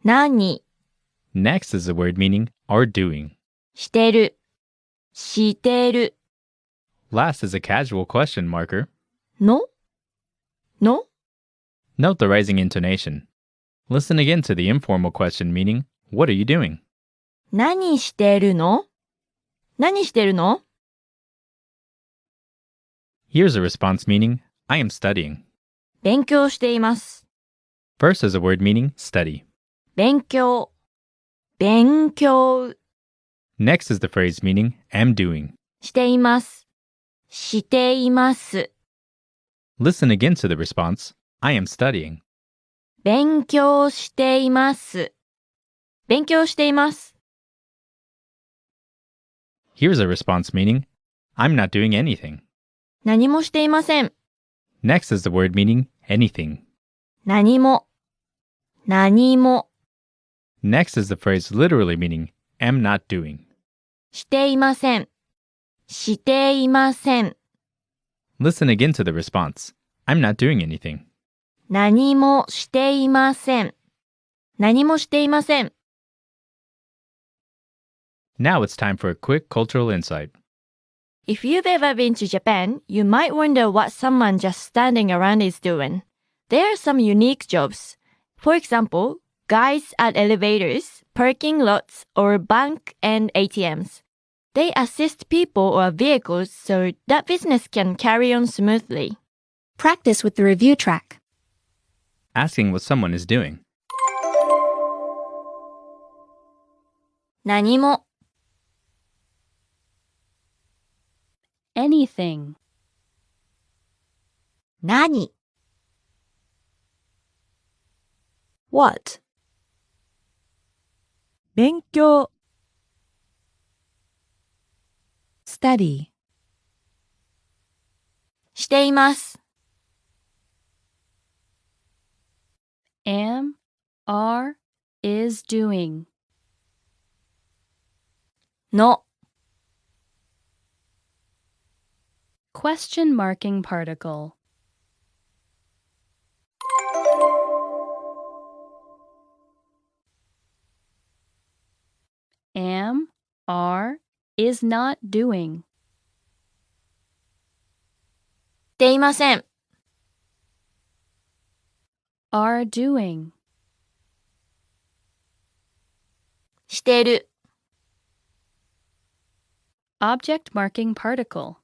何 Next is a word meaning are doing. してる、してる Last is a casual question marker. の？の？ Note the rising intonation. Listen again to the informal question meaning, "What are you doing?" 何してるの？何してるの？ Here's a response meaning, "I am studying." 勉強しています。 First is a word meaning study. 勉強、勉強 Next is the phrase meaning am doing. しています。しています。 Listen again to the response, "I am studying." 勉強しています。勉強しています。 Here's a response meaning, "I'm not doing anything." 何もしていません。 Next is the word meaning anything. 何も、何も Next is the phrase literally meaning am not doing. していません。していません。 Listen again to the response, "I'm not doing anything." 何もしていません。何もしていません。 Now it's time for a quick cultural insight. If you've ever been to Japan, you might wonder what someone just standing around is doing. There are some unique jobs. For example, guides at elevators, parking lots, or bank and ATMs. They assist people or vehicles so that business can carry on smoothly. practice with the review track. Asking what someone is doing. 何も、 Anything. 何 What 勉強、 study, しています。 Am, are, is doing. の Question marking particle. Am, are, is not doing. していません。 Are doing. してる。 Object marking particle.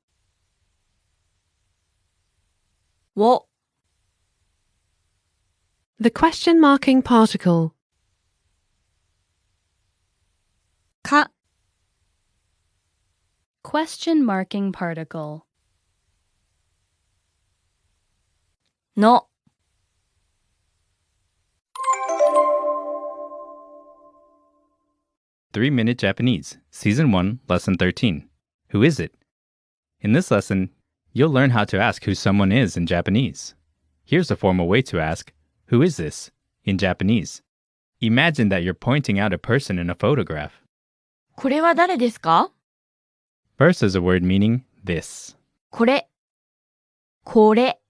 を The question marking particle. か Question marking particle. の 3-Minute Japanese, Season 1, Lesson 13. Who is it? In this lesson, you'll learn how to ask who someone is in Japanese. Here's a formal way to ask, "Who is this?" in Japanese. Imagine that you're pointing out a person in a photograph. これは誰ですか？ First is a word meaning this. これ。これ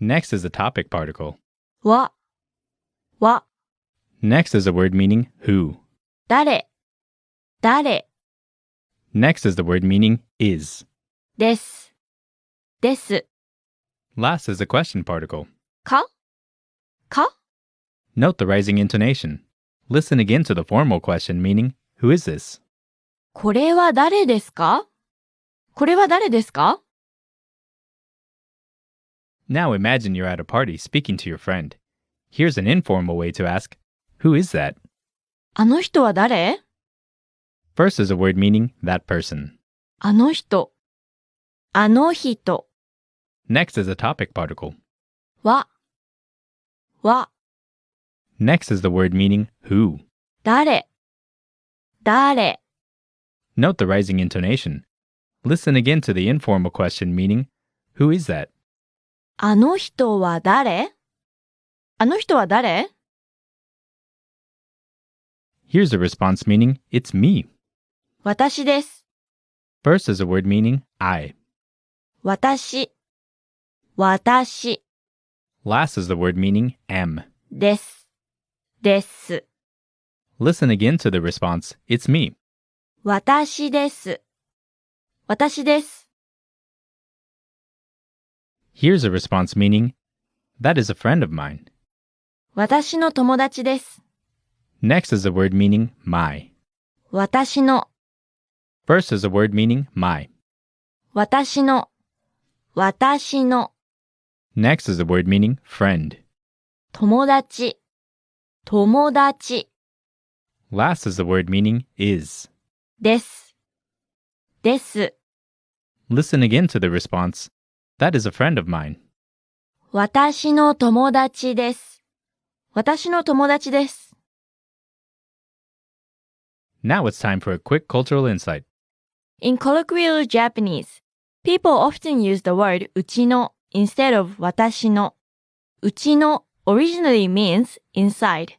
Next is a topic particle. は。は。 Next is a word meaning who. 誰。誰 Next is the word meaning is. です。です。 Last is a question particle. かか Note the rising intonation. Listen again to the formal question meaning who is this? これは誰ですか？これは誰ですか？ Now imagine you're at a party speaking to your friend. Here's an informal way to ask, who is that? あの人は誰？ First is a word meaning that person. あの人。あの人 Next is a topic particle. は。は。 Next is the word meaning who. 誰。誰 Note the rising intonation. Listen again to the informal question meaning who is that? あの人は誰？あの人は誰？ Here's a response meaning it's me. 私です。 First is a word meaning I. 私。私 Last is the word meaning am. です。です。 Listen again to the response it's me. 私です。私です。 Here's a response meaning that is a friend of mine. 私の友達です。 Next is a word meaning my. 私の。 First is a word meaning my. 私の。私の。 Next is a word meaning friend. 友達。友達 Last is the word meaning is. です。です。 Listen again to the response. That is a friend of mine. 私の友達です。私の友達です。Now it's time for a quick cultural insight. In colloquial Japanese, people often use the word うちの instead of 私の。うちの originally means inside.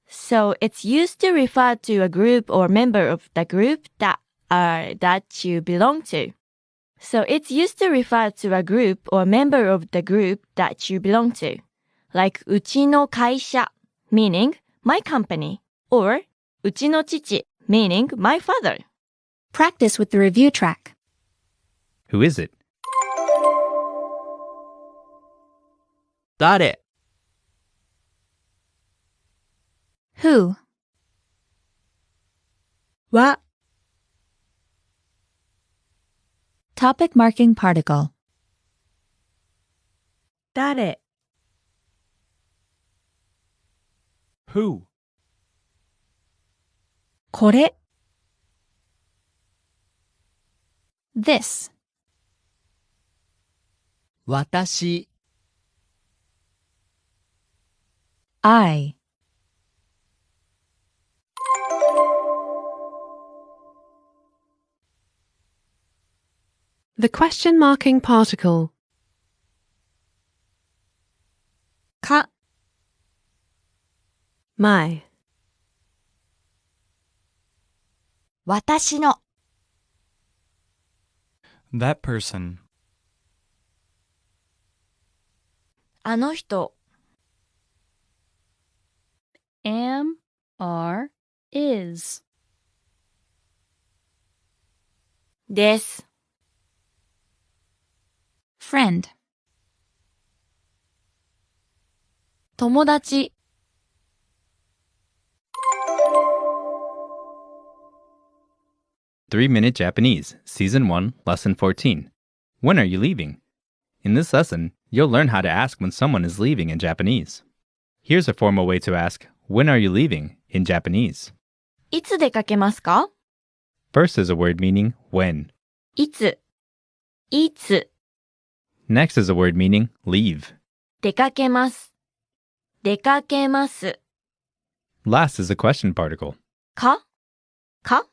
So it's used to refer to a group or member of the group that you belong to. So it's used to refer to a group or member of the group that you belong to. Like うちの会社 meaning my company or うちの父 meaning my father. Practice with the review track. Who is it? 誰 Who? は Topic marking particle. 誰 Who? これ This. 私 I. The question marking particle. か my 私の That person. あの人 am, are, is. です。 Friend. 友達 3-Minute Japanese, Season 1, Lesson 14. When are you leaving? In this lesson, you'll learn how to ask when someone is leaving in Japanese. Here's a formal way to ask, when are you leaving, in Japanese. いつ出かけますか？ First is a word meaning when. いついつ Next is a word meaning leave. 出かけます出かけます Last is a question particle. かか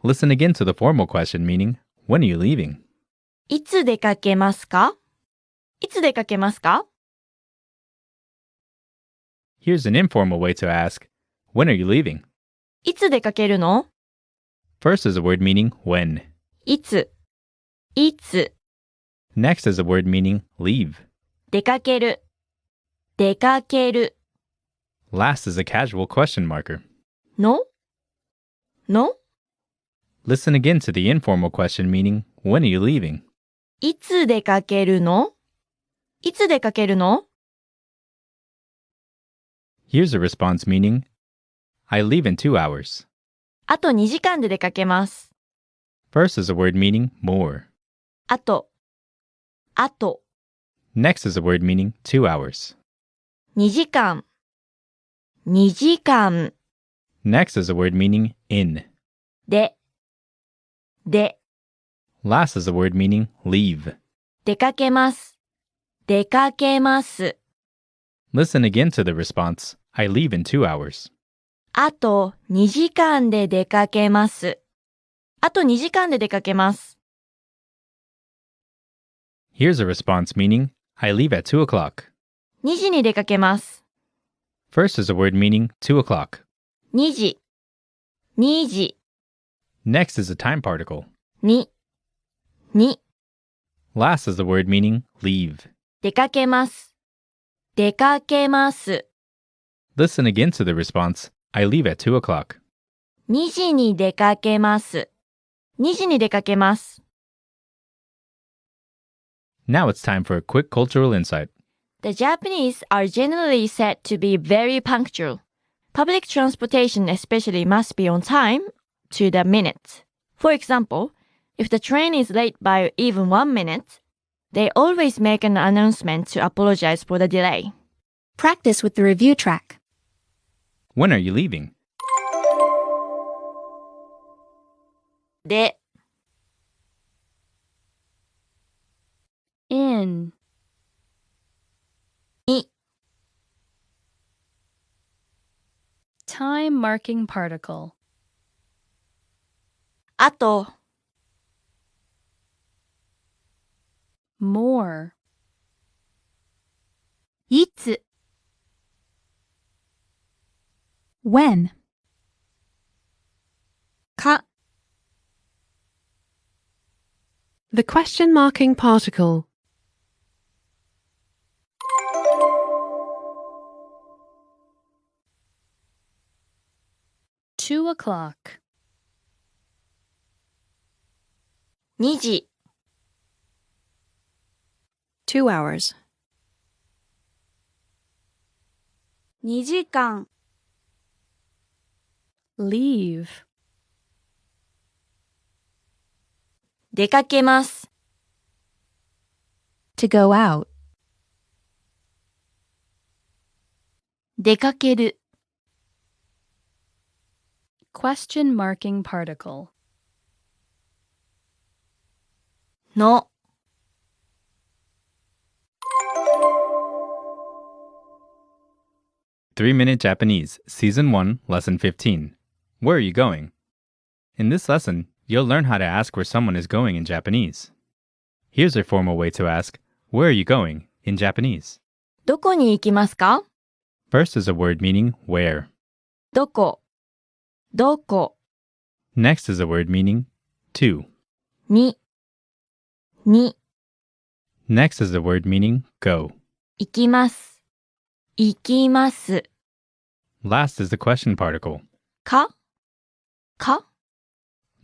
Listen again to the formal question meaning, when are you leaving? いつ出かけますか？いつ出かけますか？ Here's an informal way to ask, When are you leaving? いつ出かけるの？ First is a word meaning when. いつ、いつ、 Next is a word meaning leave. 出かける、出かける、 Last is a casual question marker. の？の？ Listen again to the informal question meaning when are you leaving? いつ出かけるの？いつ出かけるの？ Here's a response meaning I leave in 2 hours. あと2時間で出かけます。First is a word meaning more. あと、あと、 Next is a word meaning 2 hours. 2時間、2時間 Next is a word meaning in. で、で、 Last is a word meaning leave. 出かけます、出かけます。 Listen again to the response I leave in 2 hours. あと2時間で出かけます。あと2時間で出かけます。 Here's a response meaning I leave at 2 o'clock. 2時に出かけます。 First is a word meaning 2 o'clock. 2時、2時、 Next is a time particle. に、に、 Last is the word meaning leave. 出かけます。出かけます。 Listen again to the response I leave at 2 o'clock. 2時に出かけます。2時に出かけます。 Now it's time for a quick cultural insight. The Japanese are generally said to be very punctual. Public transportation especially must be on time to the minute. For example, if the train is late by even 1 minute, they always make an announcement to apologize for the delay. Practice with the review track. When are you leaving? で、 In. に、 Time marking particle. あと、 More. いつ when か、 The question marking particle. Two o'clock. 2時、 2 hours. 2時間、 Leave. 出かけます。 to go out 出かける、 Question marking particle. の、 3-Minute Japanese, Season 1, Lesson 15. Where are you going? In this lesson, you'll learn how to ask where someone is going in Japanese. Here's a formal way to ask, where are you going, in Japanese. どこに行きますか？ First is a word meaning where. どこ、どこ、 Next is a word meaning to. に、に、 Next is a word meaning go. 行きます、行きます。 Last is the question particle. か、か、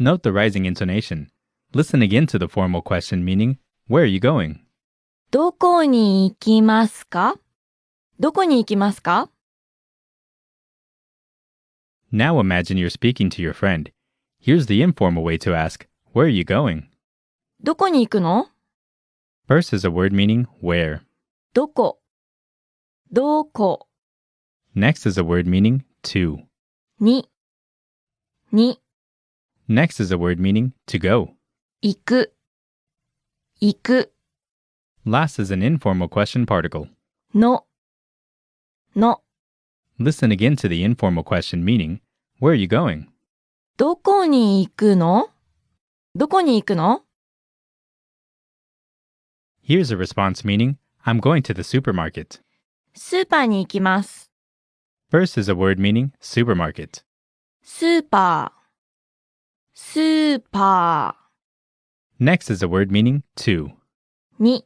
Note the rising intonation. Listen again to the formal question meaning, where are you going? どこに行きますか？どこに行きますか？ Now imagine you're speaking to your friend. Here's the informal way to ask, where are you going? どこに行くの？ First is a word meaning where. どこ、どこ、 Next is a word meaning to. に、に、 Next is a word meaning to go. 行く、行く、 Last is an informal question particle. の、の、 Listen again to the informal question meaning, where are you going? どこに行くの？どこに行くの？ Here's a response meaning, I'm going to the supermarket. スーパーに行きます。First is a word meaning supermarket. スーパー、スーパ Next is a word meaning to. ーに、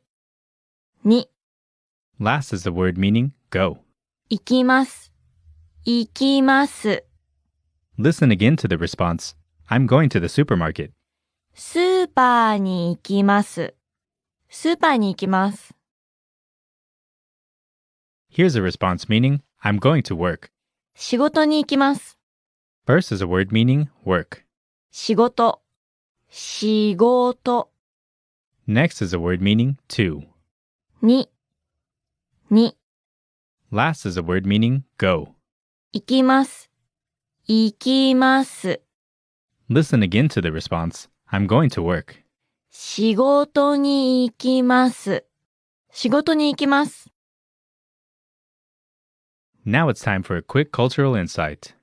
に、 Last is a word meaning go. 行きます、行きます。 Listen again to the response. I'm going to the supermarket. スーパーに行きます。スーパーに行きます。 Here's a response meaning I'm going to work. 仕事に行きます。 First is a word meaning work. 仕事、仕事 Next is a word meaning to. に、に、 Last is a word meaning go. 行きます、行きます。 Listen again to the response. I'm going to work. 仕事に行きます。仕事に行きます。 Now it's time for a quick cultural insight.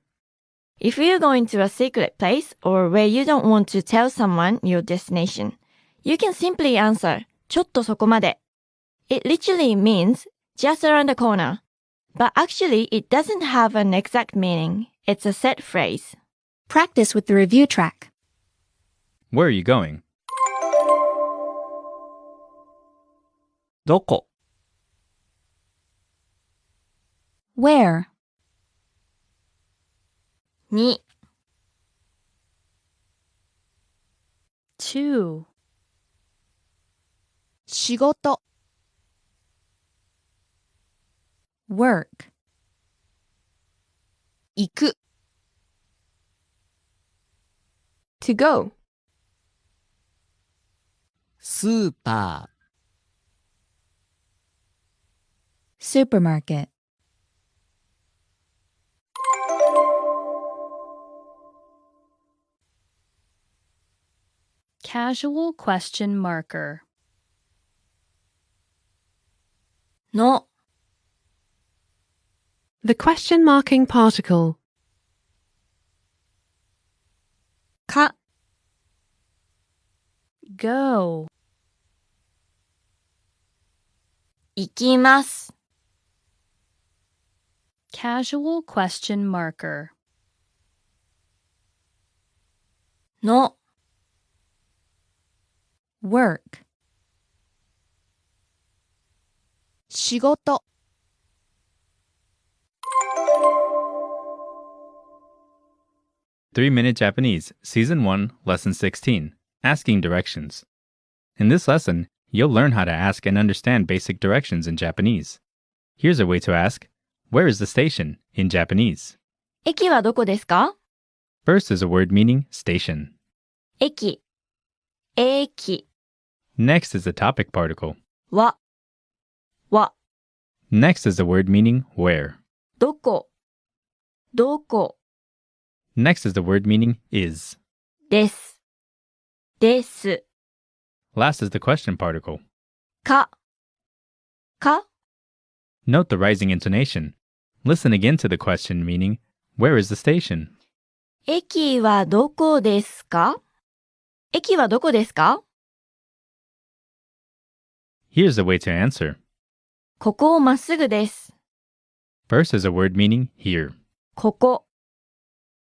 If you're going to a secret place or where you don't want to tell someone your destination, you can simply answer ちょっとそこまで. It literally means just around the corner. But actually it doesn't have an exact meaning. It's a set phrase. Practice with the review track. Where are you going? どこ Where? に、 2. 仕事 Work. 行く To go. スーパ Supermarket. Casual question marker. の、 The question marking particle. か、 Go. 行きます。 Casual question marker. の、 Work. 仕事 3-Minute Japanese, Season 1, Lesson 16, Asking Directions. In this lesson, you'll learn how to ask and understand basic directions in Japanese. Here's a way to ask, where is the station in Japanese? 駅はどこですか? First is a word meaning station. 駅、駅 Next is the topic particle. は、は Next is the word meaning where. どこ、どこ Next is the word meaning is. です、です。 Last is the question particle. か、か Note the rising intonation. Listen again to the question meaning, where is the station? 駅はどこですか? 駅はどこですか? Here's a way to answer. ここまっすぐです。 First is a word meaning here. ここ、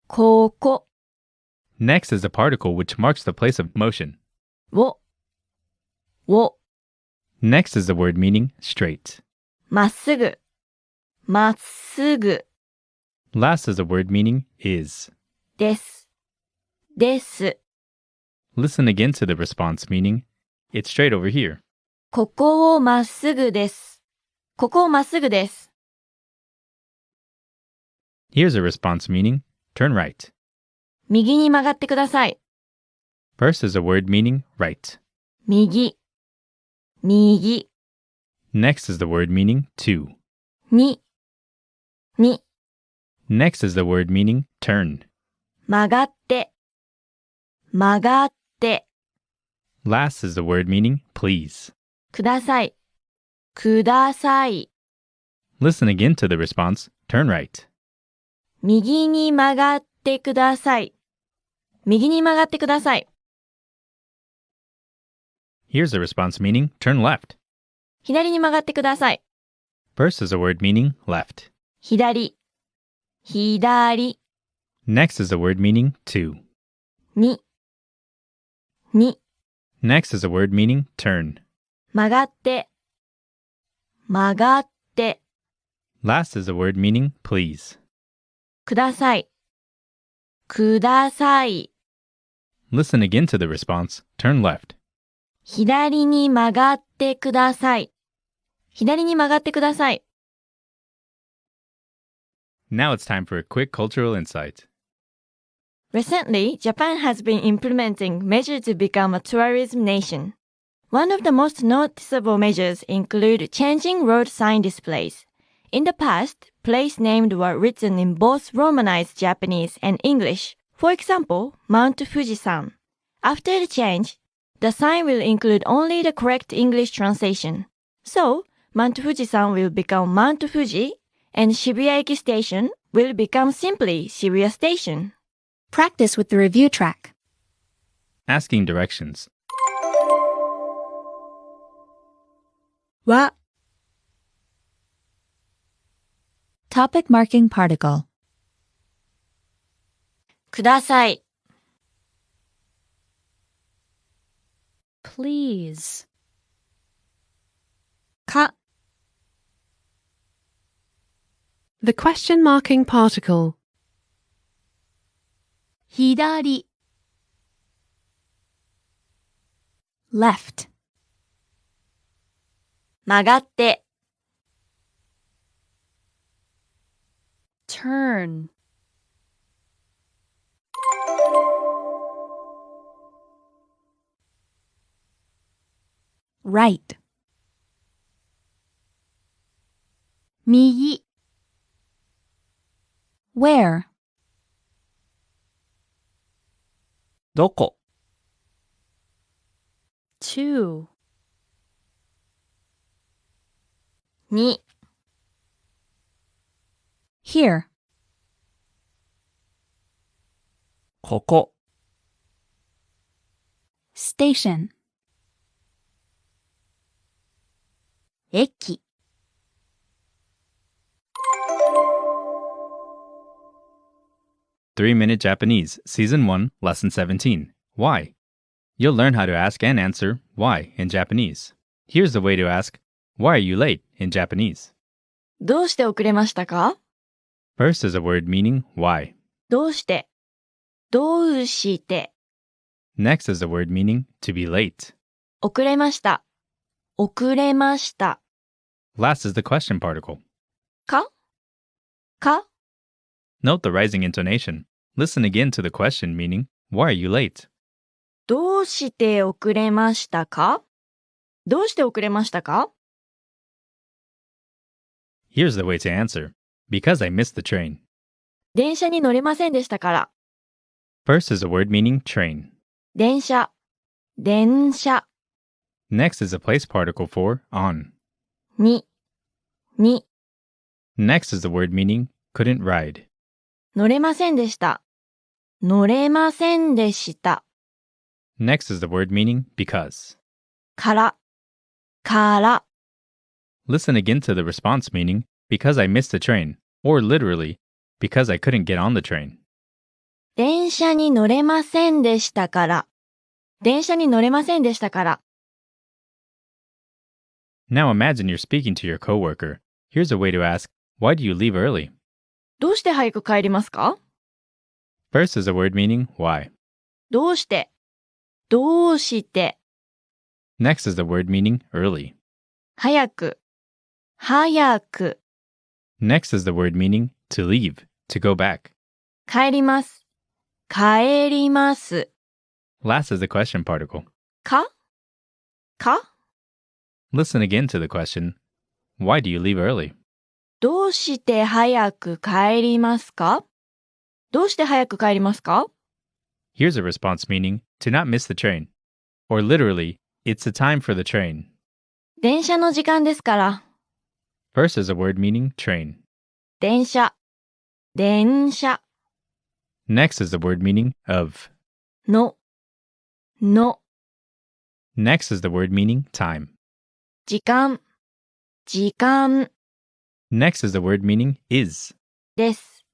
ここ Next is a particle which marks the place of motion. を、を Next is the word meaning straight. まっすぐ、まっすぐ Last is a word meaning is. です、です。 Listen again to the response meaning, it's straight over here. ここをまっすぐです。ここをまっすぐです。 Here's a response meaning, turn right. 右に曲がってください。 First is a word meaning right. 右、右 Next is the word meaning to. に、に Next is the word meaning turn. 曲がって、曲がって Last is the word meaning please. ください、ください。 Listen again to the response, turn right. 右に曲がってください。右に曲がってください。 Here's a response meaning, turn left. 左に曲がってください。 First is a word meaning left. 左、左 Next is a word meaning to. に Next is a word meaning turn. 曲がって曲がって Last is a word meaning please. くださいください Listen again to the response. Turn left. 左に曲がってください左に曲がってください Now it's time for a quick cultural insight. Recently, Japan has been implementing measures to become a tourism nation. One of the most noticeable measures include changing road sign displays. In the past, place names were written in both Romanized Japanese and English. For example, Mount Fujisan. After the change, the sign will include only the correct English translation. So, Mount Fujisan will become Mount Fuji, and Shibuya-eki Station will become simply Shibuya Station. Practice with the review track. Asking directions. は Topic marking particle. ください Please. か The question marking particle. 左 left 曲がって Turn. right 右 where どこ To. に here ここ station 駅 3-Minute Japanese, Season 1, Lesson 17. Why? You'll learn how to ask and answer why in Japanese. Here's the way to ask, why are you late in Japanese? どうして遅れましたか First is a word meaning why. どうしてどうして Next is a word meaning to be late. 遅れました遅れました Last is the question particle. かか Note the rising intonation. Listen again to the question meaning, why are you late? どうして遅れましたかどうして遅れましたか Here's the way to answer. Because I missed the train. 電車に乗れませんでしたから First is a word meaning train. 電車電車 Next is a place particle for on. に Next is the word meaning couldn't ride. 乗れませんでした乗れませんでした Next is the word meaning because. からから Listen again to the response meaning because I missed the train, or literally, because I couldn't get on the train. 電車に乗れませんでしたから電車に乗れませんでしたから Now imagine you're speaking to your coworker. Here's a way to ask, why do you leave early? どうして早く帰りますか First is a word meaning why. どうしてどうして Next is the word meaning early. 早く早く Next is the word meaning to leave, to go back. 帰ります帰ります Last is the question particle. かか Listen again to the question, why do you leave early? どうして早く帰りますかどうして早く帰りますか Here's a response meaning to not miss the train. Or literally, it's the time for the train. 電車の時間ですから First is a word meaning train. 電車電車 Next is the word meaning of. の Next is the word meaning time. 時間時間 Next is the word meaning is. です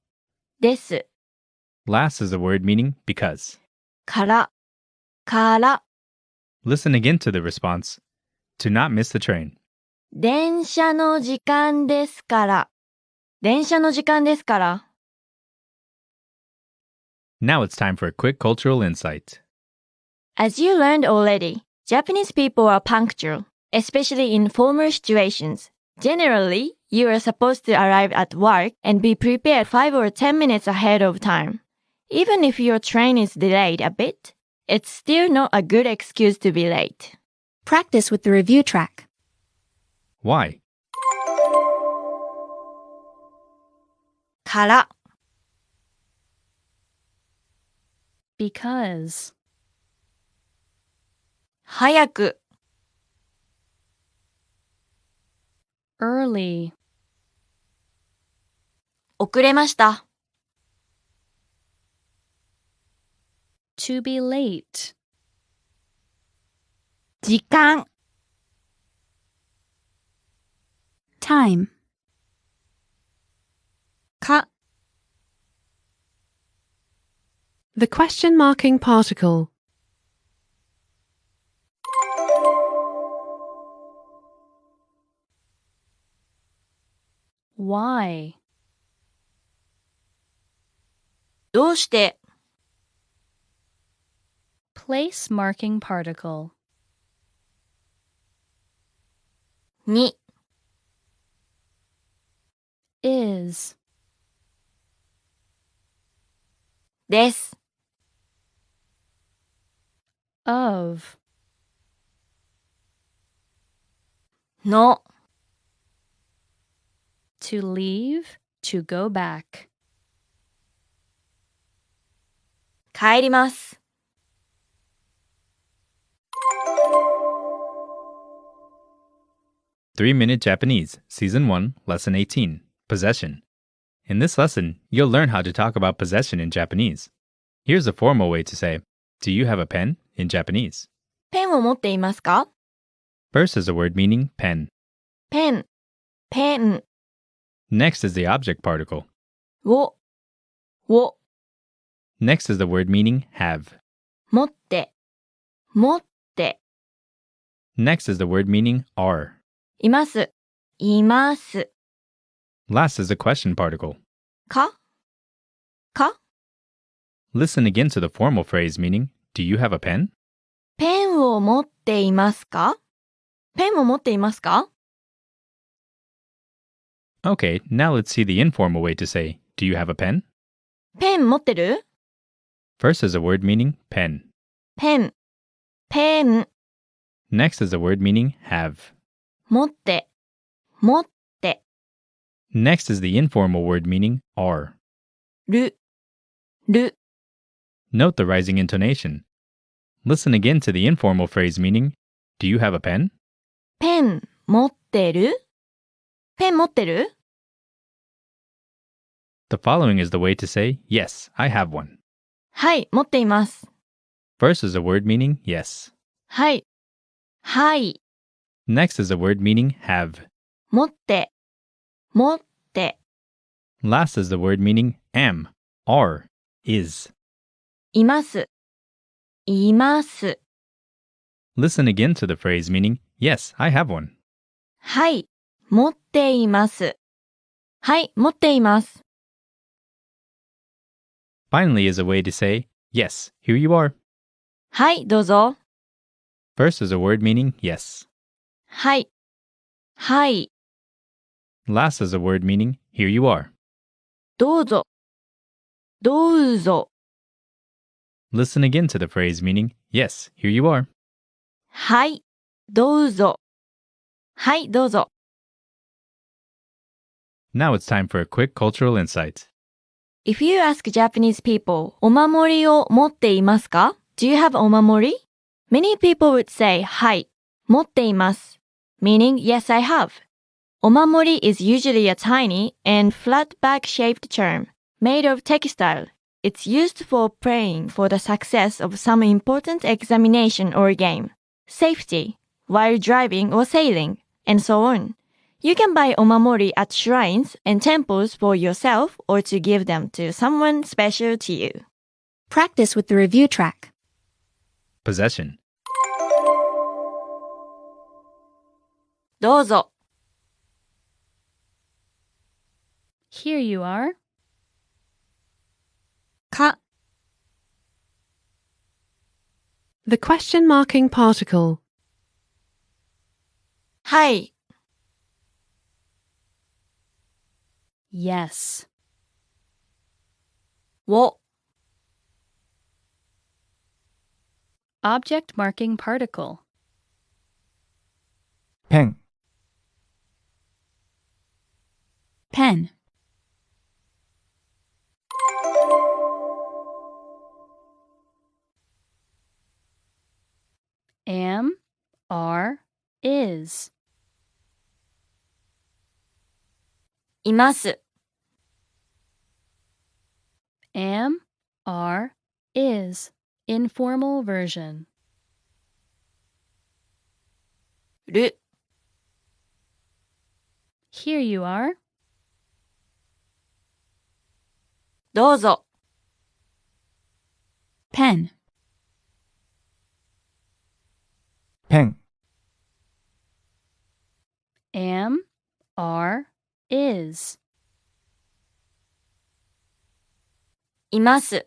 です。 Last is a word meaning because. から。 Listen again to the response. To not miss the train. 電車の時間ですから。電車の時間ですから。 Now it's time for a quick cultural insight. As you learned already, Japanese people are punctual, especially in formal situations. Generally, you are supposed to arrive at work and be prepared 5 or 10 minutes ahead of time. Even if your train is delayed a bit, it's still not a good excuse to be late. Practice with the review track. Why? から。 Because. 早く。 Early. 遅れました。 To be late. 時間。 Time. か。 The question marking particle. Why? どうして。 Place marking particle. に。 Is. です。 Of. の。 To leave. To go back. 帰ります。 3-Minute Japanese, Season 1, Lesson 18, Possession. In this lesson, you'll learn how to talk about possession in Japanese. Here's a formal way to say, do you have a pen in Japanese? ペンを持っていますか？ First is a word meaning pen. ペン。ペン。 Next is the object particle. を。Next is the word meaning have. 持って。持って。 Next is the word meaning are. います。います。 Last is the question particle. か？か？ Listen again to the formal phrase meaning, do you have a pen? ペンを持っていますか？ペンを持っていますか？ Okay, now let's see the informal way to say, do you have a pen? ペン持ってる？ First is a word meaning pen. ペン。ペン。 Next is a word meaning have. 持って。持って。 Next is the informal word meaning are. る。る。 Note the rising intonation. Listen again to the informal phrase meaning, do you have a pen? ペン持ってる？ペン持ってる？ The following is the way to say, yes, I have one. はい、持っています。 First is a word meaning yes. はい。はい。 Next is a word meaning have. 持って。持って。 Last is the word meaning am, are, is. います。います。 Listen again to the phrase meaning, yes, I have one. はい。持っています。はい、持っています。 Finally is a way to say, yes, here you are. はい、どうぞ。 First is a word meaning yes. はい。はい。 Last is a word meaning here you are. どうぞ。どうぞ。 Listen again to the phrase meaning, yes, here you are. はい。どうぞ。はい、どうぞ。 Now it's time for a quick cultural insight. If you ask Japanese people, お守りを持っていますか？ Do you have お守り? Many people would say, はい、持っています。Meaning, yes, I have. お守り is usually a tiny and flat bag-shaped term made of textile. It's used for praying for the success of some important examination or game, safety, while driving or sailing, and so on. You can buy omamori at shrines and temples for yourself or to give them to someone special to you. Practice with the review track. Possession. どうぞ。 Here you are. か、 The question marking particle. はい。 Yes. を、 Object marking particle. ペン、 Pen. Am, are, is. います。 Am, are, is. Informal version. る、 Here you are. どうぞ。 Pen. ペン、 Am, are, is. います。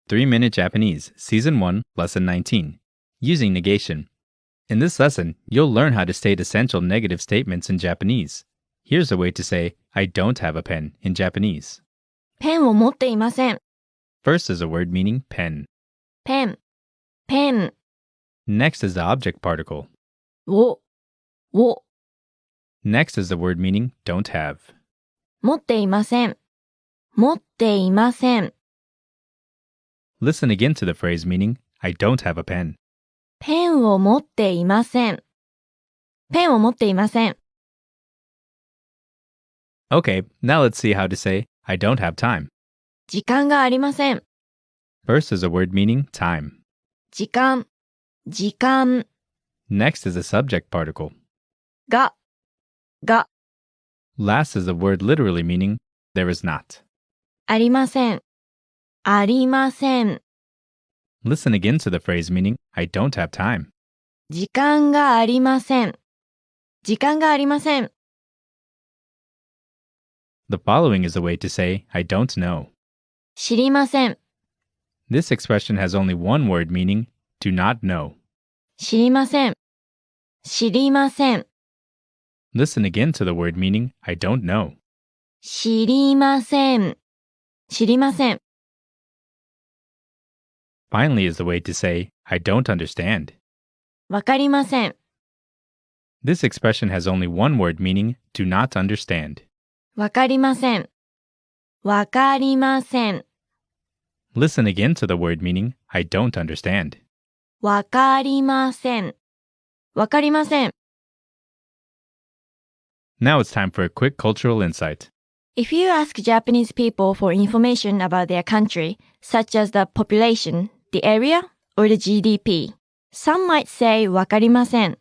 3-Minute Japanese, Season 1, Lesson 19. Using negation. In this lesson, you'll learn how to state essential negative statements in Japanese. Here's a way to say, I don't have a pen in Japanese. ペンを持っていません。 First is a word meaning pen. ペン、ペン、 Next is the object particle. を、を、 Next is the word meaning don't have. 持っていません。持っていません。 Listen again to the phrase meaning, I don't have a pen. ペンを持っていません。ペンを持っていません。 Okay, now let's see how to say, I don't have time. 時間がありません。 First is a word meaning time. 時間、時間 Next is a subject particle. が、が Last is a word literally meaning there is not. ありません。ありません。 Listen again to the phrase meaning, I don't have time. 時間がありません。時間がありません。 The following is a way to say, I don't know. 知りません。 This expression has only one word meaning, do not know. 知りません。知りません。 Listen again to the word meaning, I don't know. 知りません。知りません。 Finally is the way to say, I don't understand. わかりません。 This expression has only one word meaning, do not understand. わかりません。わかりません。 Listen again to the word meaning, I don't understand. わかりません。わかりません。 Now it's time for a quick cultural insight. If you ask Japanese people for information about their country, such as the population, the area, or the GDP, some might say わかりません,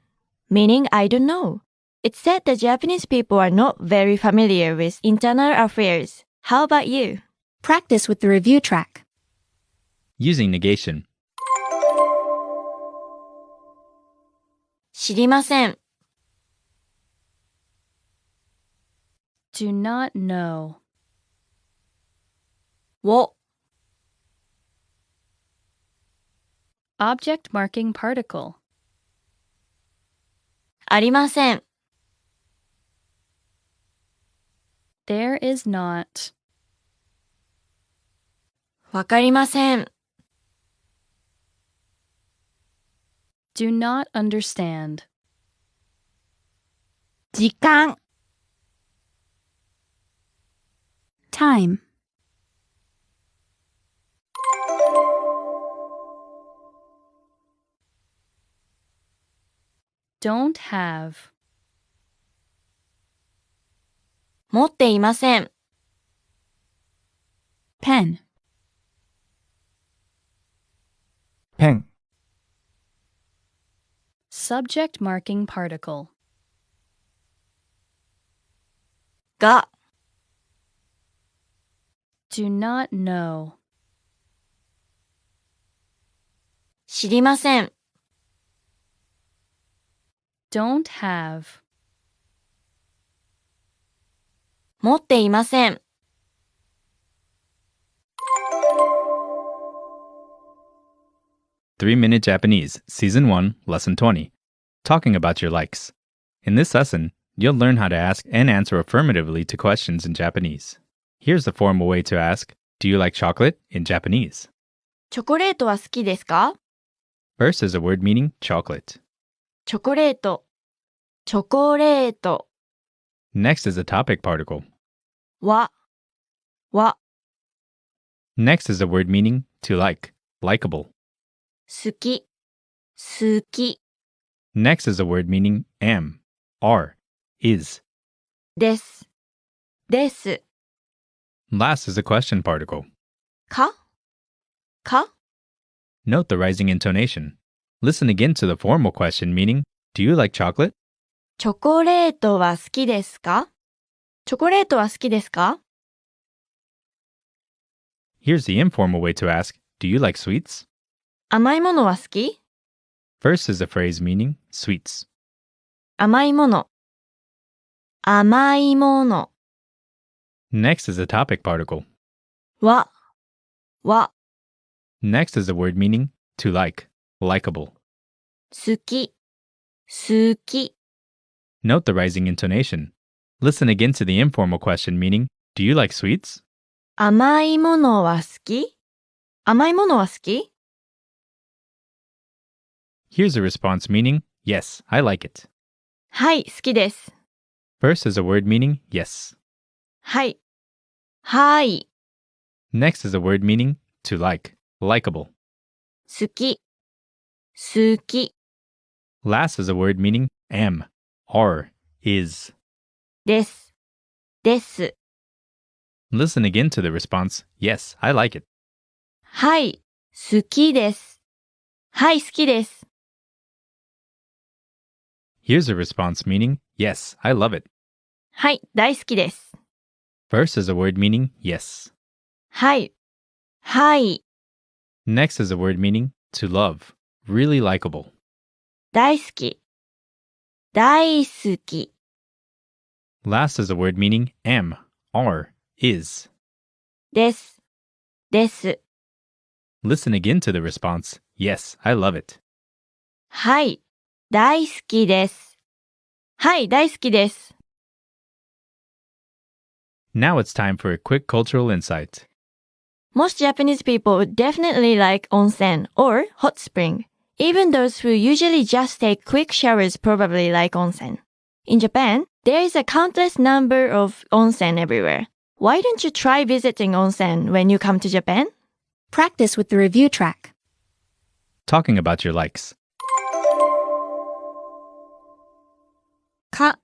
meaning I don't know. It's said that Japanese people are not very familiar with internal affairs. How about you? Practice with the review track. Using negation. 知りません。 Do not know. を、 Object marking particle. ありません。 There is not. わかりません。 Do not understand. 時間、 Time. Don't have. 持っていません。 Pen. ペン、subject marking particle. が Do not know. 知りません。 Don't have. 持っていません。3-Minute Japanese, Season 1, Lesson 20. Talking about your likes. In this lesson, you'll learn how to ask and answer affirmatively to questions in Japanese. Here's the formal way to ask, "Do you like chocolate?" in Japanese. チョコレートは好きですか？ First is a word meaning chocolate. チョコレート。チョコレート Next is a topic particle. は。Next is a word meaning to like, likable. 好き。好き Next is a word meaning am, are, is. です。です。 Last is a question particle. か Note the rising intonation. Listen again to the formal question meaning, "Do you like chocolate?" チョコレートは好きですか？チョコレートは好きですか？ Here's the informal way to ask, "Do you like sweets?" 甘いものは好き？ First is a phrase meaning sweets. 甘いもの。甘いもの Next is a topic particle. は。 Next is a word meaning to like, likable. 好き。好き Note the rising intonation. Listen again to the informal question meaning, "Do you like sweets?" 甘いものは好き？甘いものは好き？ Here's a response meaning, "Yes, I like it." はい、好きです。 First is a word meaning yes. はい。はい。 Next is a word meaning to like, likable. 好き。好き Last is a word meaning am, are, is. です。です。 Listen again to the response, "Yes, I like it." はい、好きです。はい、好きです。 Here's a response meaning, "Yes, I love it." はい、大好きです。 First is a word meaning yes. はい。はい、 Next is a word meaning to love, really likable. 大好き。大好き Last is a word meaning am, are, is. です。です。 Listen again to the response, "Yes, I love it." はい、大好きです。はい、大好きです。 Now it's time for a quick cultural insight. Most Japanese people would definitely like onsen or hot spring. Even those who usually just take quick showers probably like onsen. In Japan, there is a countless number of onsen everywhere. Why don't you try visiting onsen when you come to Japan? Practice with the review track. Talking about your likes. か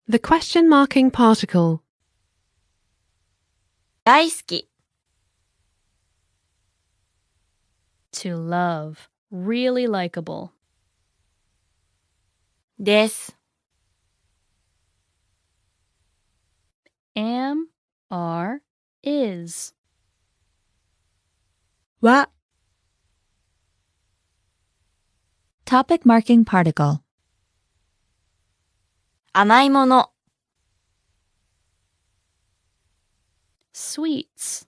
The question marking particle. 大好き To love. Really likable. です。 Am, are, is. は Topic marking particle. 甘いもの Sweets.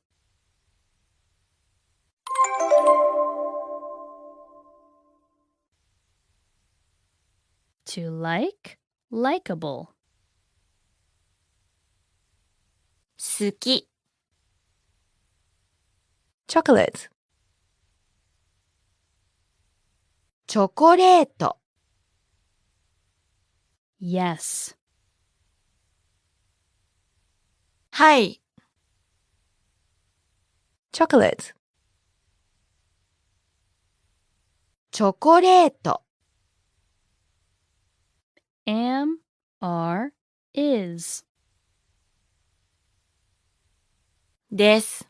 To like, likable. 好き Chocolate. チョコレート Yes. はい Chocolate. チョコレート Am, are, is. です。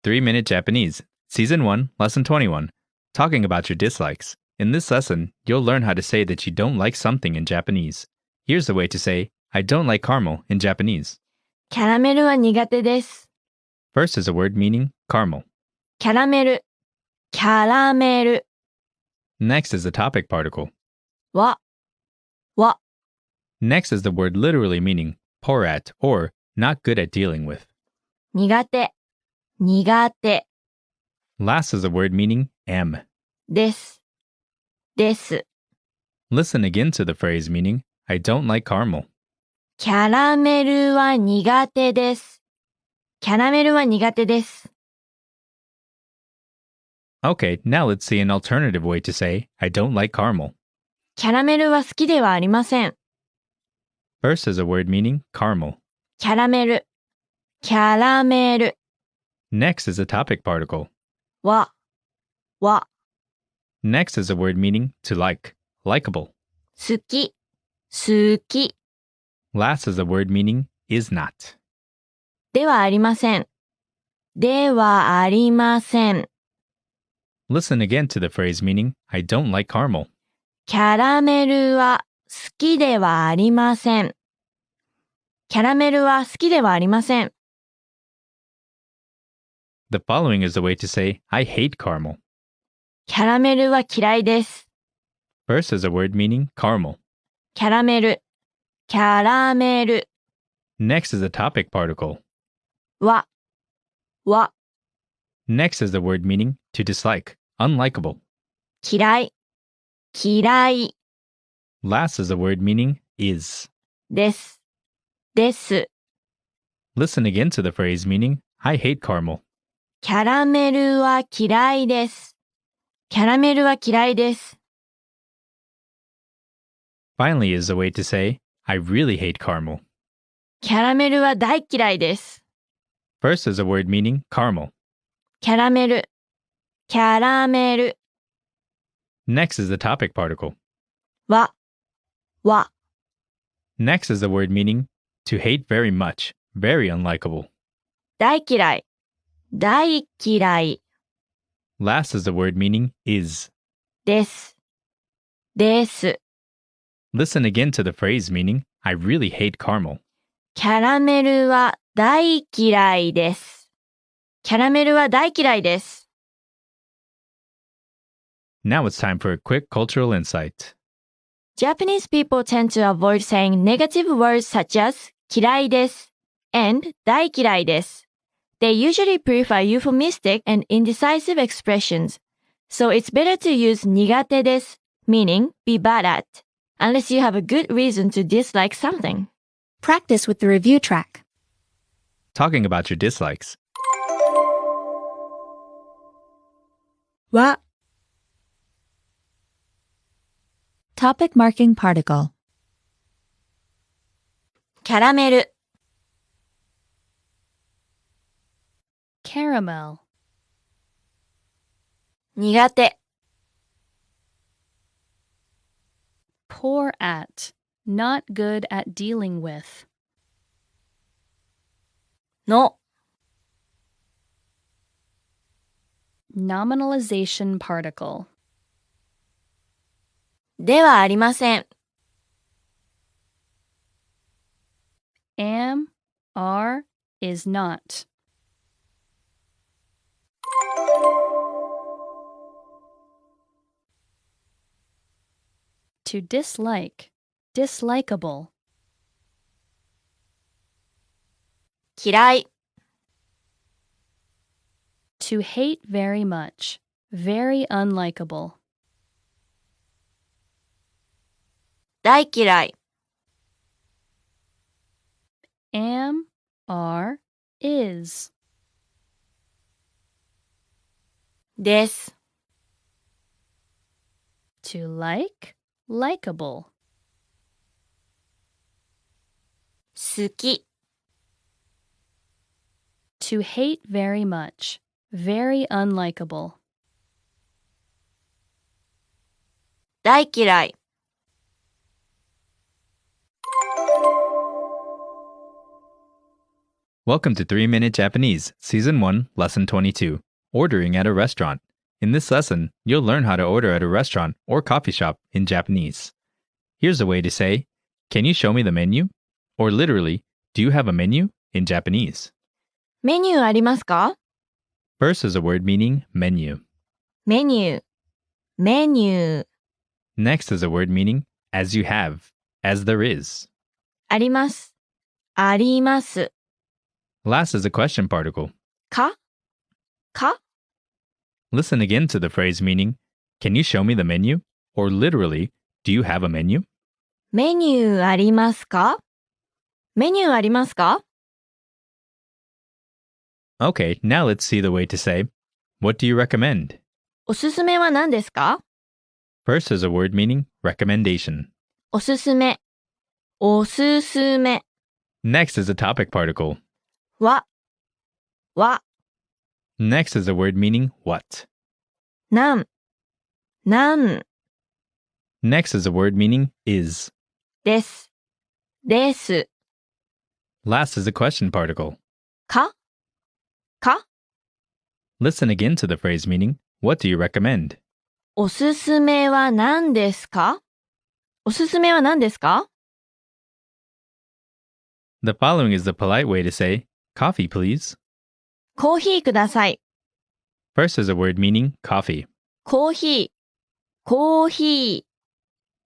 3-Minute Japanese, Season 1, Lesson 21, talking about your dislikes. In this lesson, you'll learn how to say that you don't like something in Japanese. Here's the way to say, I don't like caramel in Japanese. キャラメルは苦手です。 First is a word meaning caramel. キャラメル、キャラメル Next is the topic particle. は、Next is the word literally meaning poor at or not good at dealing with. 苦手、苦手 Last is a word meaning am. です。です。 Listen again to the phrase meaning I don't like caramel. キャラメルは苦手です。キャラメルは苦手です。 Okay, now let's see an alternative way to say I don't like caramel. キャラメルは好きではありません。 First is a word meaning caramel. キャラメル、キャラメル Next is a topic particle. は、Next is a word meaning to like, likable. 好き、好き Last is a word meaning is not. ではありません。ではありません。 Listen again to the phrase meaning I don't like caramel. キャラメルは好きではありません。キャラメルは好きではありません。 The following is the way to say I hate caramel. キャラメルは嫌いです。 First is a word meaning caramel. キャラメル、キャラメル Next is a topic particle. は、 Next is the word meaning to dislike, unlikable. 嫌い、嫌い Last is the word meaning is. です。です。 Listen again to the phrase meaning I hate caramel. キャラメルは嫌いです。キャラメルは嫌いです。 Finally is a way to say I really hate caramel. キャラメルは大嫌いです。 First is a word meaning caramel. キャラメル、キャラメル Next is the topic particle. は、 Next is the word meaning to hate very much, very unlikable. 大嫌い、大嫌い Last is the word meaning is. です。です。 Listen again to the phrase meaning I really hate caramel. キャラメルは大嫌いです。キャラメルは大嫌いです。 Now it's time for a quick cultural insight. Japanese people tend to avoid saying negative words such as 嫌いです and 大嫌いです。They usually prefer euphemistic and indecisive expressions. So it's better to use 苦手です meaning be bad at, unless you have a good reason to dislike something. Practice with the review track. Talking about your dislikes. は Topic marking particle. キャラメル Caramel. 苦手 Poor at. Not good at dealing with. の Nominalization particle. ではありません。 Am, are, is not. To dislike, dislikable. 嫌い To hate very much, very unlikable. 大嫌い Am, are, is. です。 To like, likable. 好き To hate very much, very unlikable. 大嫌い Welcome to 3 Minute Japanese, Season 1, Lesson 22, Ordering at a Restaurant. In this lesson, you'll learn how to order at a restaurant or coffee shop in Japanese. Here's a way to say, "Can you show me the menu?" Or literally, "Do you have a menu?" in Japanese. メニューありますか？ First is a word meaning menu. メニュー、メニュー。 Next is a word meaning as you have, as there is. あります、あります。 Last is a question particle. か？か？ Listen again to the phrase meaning, "Can you show me the menu?" Or literally, "Do you have a menu?" メニューありますか？メニューありますか？ Okay, now let's see the way to say, "What do you recommend?" おすすめは何ですか？ First is a word meaning recommendation. おすすめ、おすすめ。 Next is a topic particle. は、は、 Next is a word meaning what. なん、なん。 Next is a word meaning is. です、です。 Last is a question particle. か？か？ Listen again to the phrase meaning, "What do you recommend?" おすすめは何ですか？おすすめは何ですか？ The following is the polite way to say, "Coffee, please." コーヒーください。 First is a word meaning coffee. コーヒー、コーヒ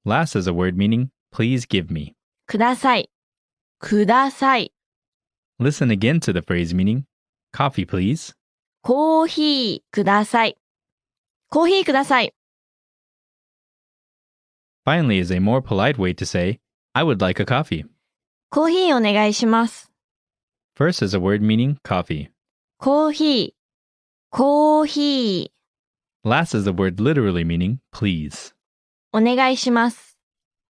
ー。 Last is a word meaning please give me. ください、ください。 Listen again to the phrase meaning, "Coffee, please." コーヒーください。コーヒーください。 Finally is a more polite way to say, "I would like a coffee." コーヒーお願いします。 First is a word meaning coffee. コーヒー、コーヒー。 Last is the word literally meaning please. お願いします。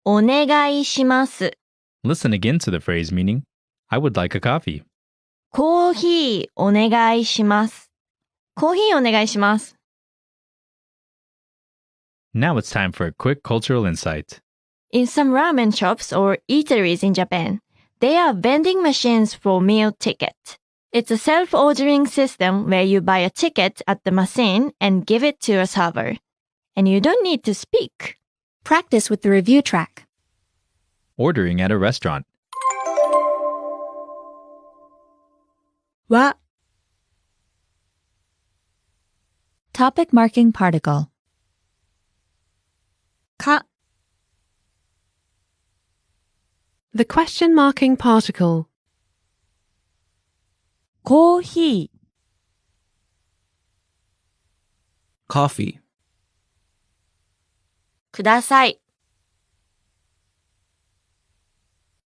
お願いします。 Listen again to the phrase meaning, "I would like a coffee." コーヒーお願いします。コーヒーお願いします。 Now it's time for a quick cultural insight. In some ramen shops or eateries in Japan, there are vending machines for meal ticket. It's a self-ordering system where you buy a ticket at the machine and give it to a server. And you don't need to speak. Practice with the review track. Ordering at a restaurant. は、 Topic marking particle. か、 The question marking particle. コーヒー、 Coffee. ください。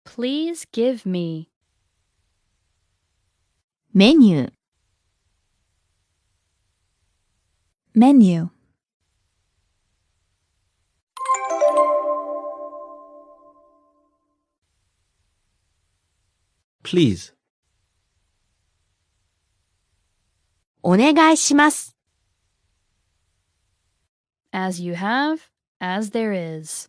Please give me. メニュー、 Menu. Please. お願いします。 As you have, as there is.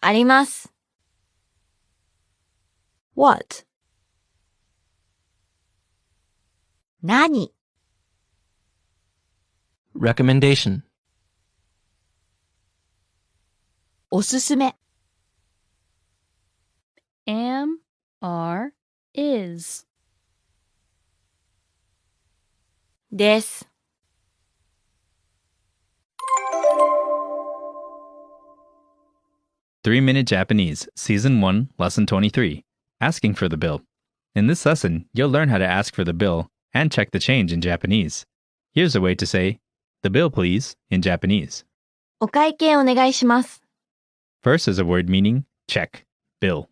あります。What? 何？ Recommendation. おすすめ。 Am, are, is. です。3-Minute Japanese, Season 1, Lesson 23, Asking for the Bill. In this lesson, you'll learn how to ask for the bill and check the change in Japanese. Here's a way to say, "The bill, please," in Japanese. お会計お願いします。 First is a word meaning check, bill.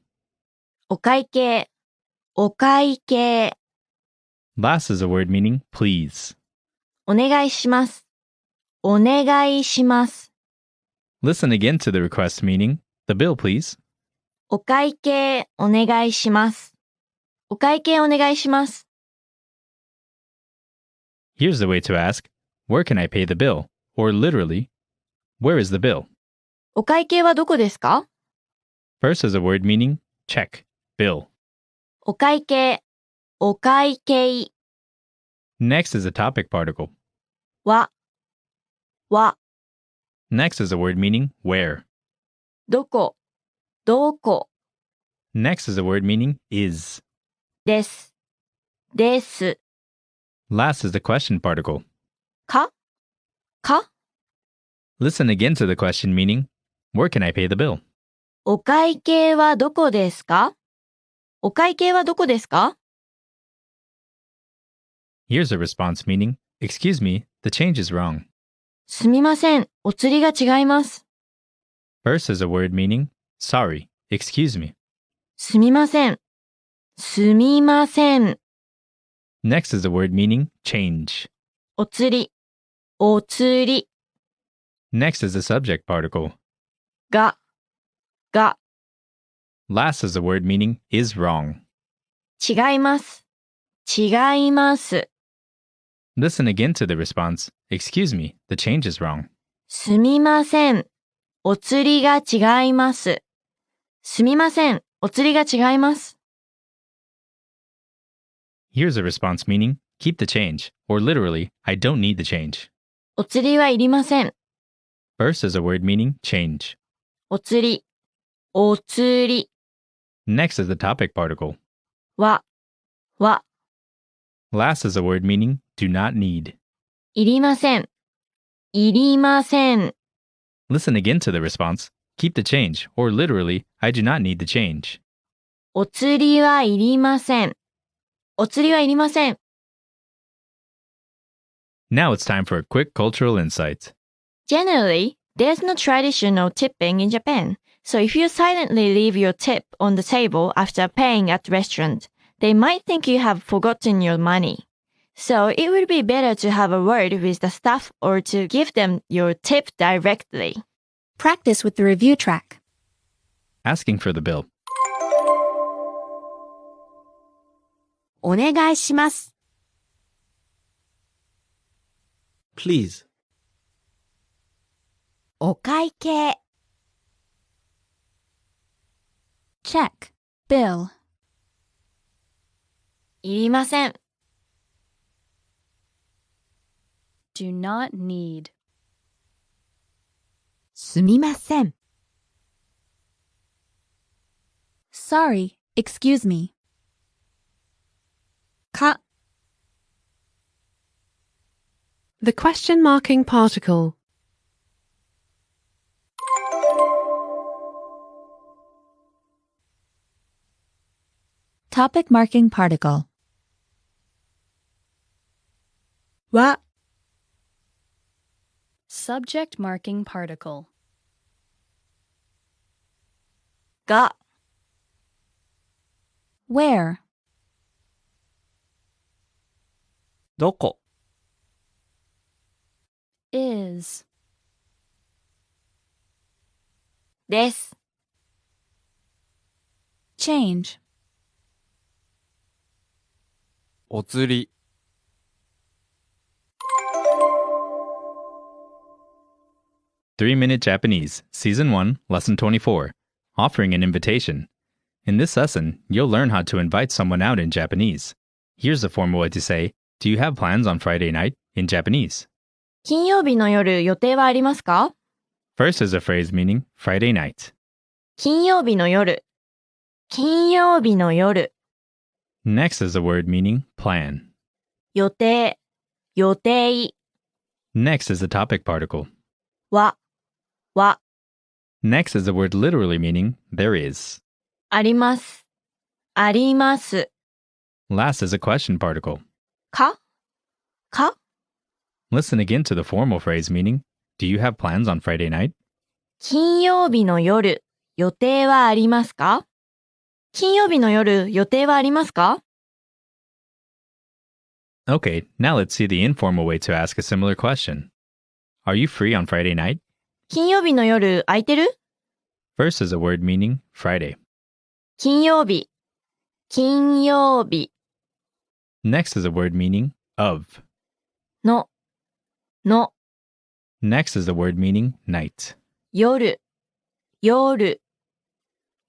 お会計、お会計。 Last is a word meaning please. お願いします。お願いします。 Listen again to the request meaning, "The bill, please." お会計お願いします。お会計お願いします。 Here's the way to ask, "Where can I pay the bill?" Or literally, "Where is the bill?" お会計はどこですか？ First is a word meaning check, bill. お会計、お会計 Next is a topic particle. は、Next is a word meaning where. どこ、どこ Next is a word meaning is. です、です。 Last is the question particle. か Listen again to the question meaning where can I pay the bill? お会計はどこですかお会計はどこですか Here's a response meaning excuse me, the change is wrong. すみません、お釣りが違います。 First is a word meaning sorry, excuse me. すみません、すみません。 Next is a word meaning change. お釣り、お釣り Next is the subject particle. が、 Last is a word meaning is wrong. 違います、違います。 Listen again to the response excuse me, the change is wrong. すみません、お釣りが違います。すみません、お釣りが違います。 Here's a response meaning keep the change, or literally, I don't need the change. お釣りはいりません。 First is a word meaning change. お釣り、お釣り Next is the topic particle. は、 Last is a word meaning do not need. いりません、いりません。 Listen again to the response keep the change, or literally, I do not need the change. お釣りはいりません。お釣りはいりません。 Now it's time for a quick cultural insight. Generally, there's no tradition of tipping in Japan. So if you silently leave your tip on the table after paying at restaurant, they might think you have forgotten your money. So it would be better to have a word with the staff or to give them your tip directly. Practice with the review track. Asking for the bill. お願いします。 Please. お会計。 Check. Bill. いりません。 Do not need. すみません。 Sorry. Excuse me. か、 The question marking particle. Topic marking particle. は、 Subject marking particle. が、 Where? どこ Is. です。 Change. お釣り 3-Minute Japanese, Season 1, Lesson 24. Offering an invitation. In this lesson, you'll learn how to invite someone out in Japanese. Here's a formal way to say, do you have plans on Friday night in Japanese? 金曜日の夜予定はありますか First is a phrase meaning Friday night. 金曜日の夜。金曜日の夜。 Next is a word meaning plan. 予定。予定 Next is the topic particle. は。 Next is the word literally meaning there is. あります。あります。 Last is a question particle. か Listen again to the formal phrase meaning do you have plans on Friday night? 金曜日の夜、予定はありますか金曜日の夜、予定はありますか Okay, now let's see the informal way to ask a similar question. Are you free on Friday night? 金曜日の夜、空いてる First is a word meaning Friday. 金曜日。金曜日 Next is a word meaning of. の。 Next is the word meaning night. 夜。夜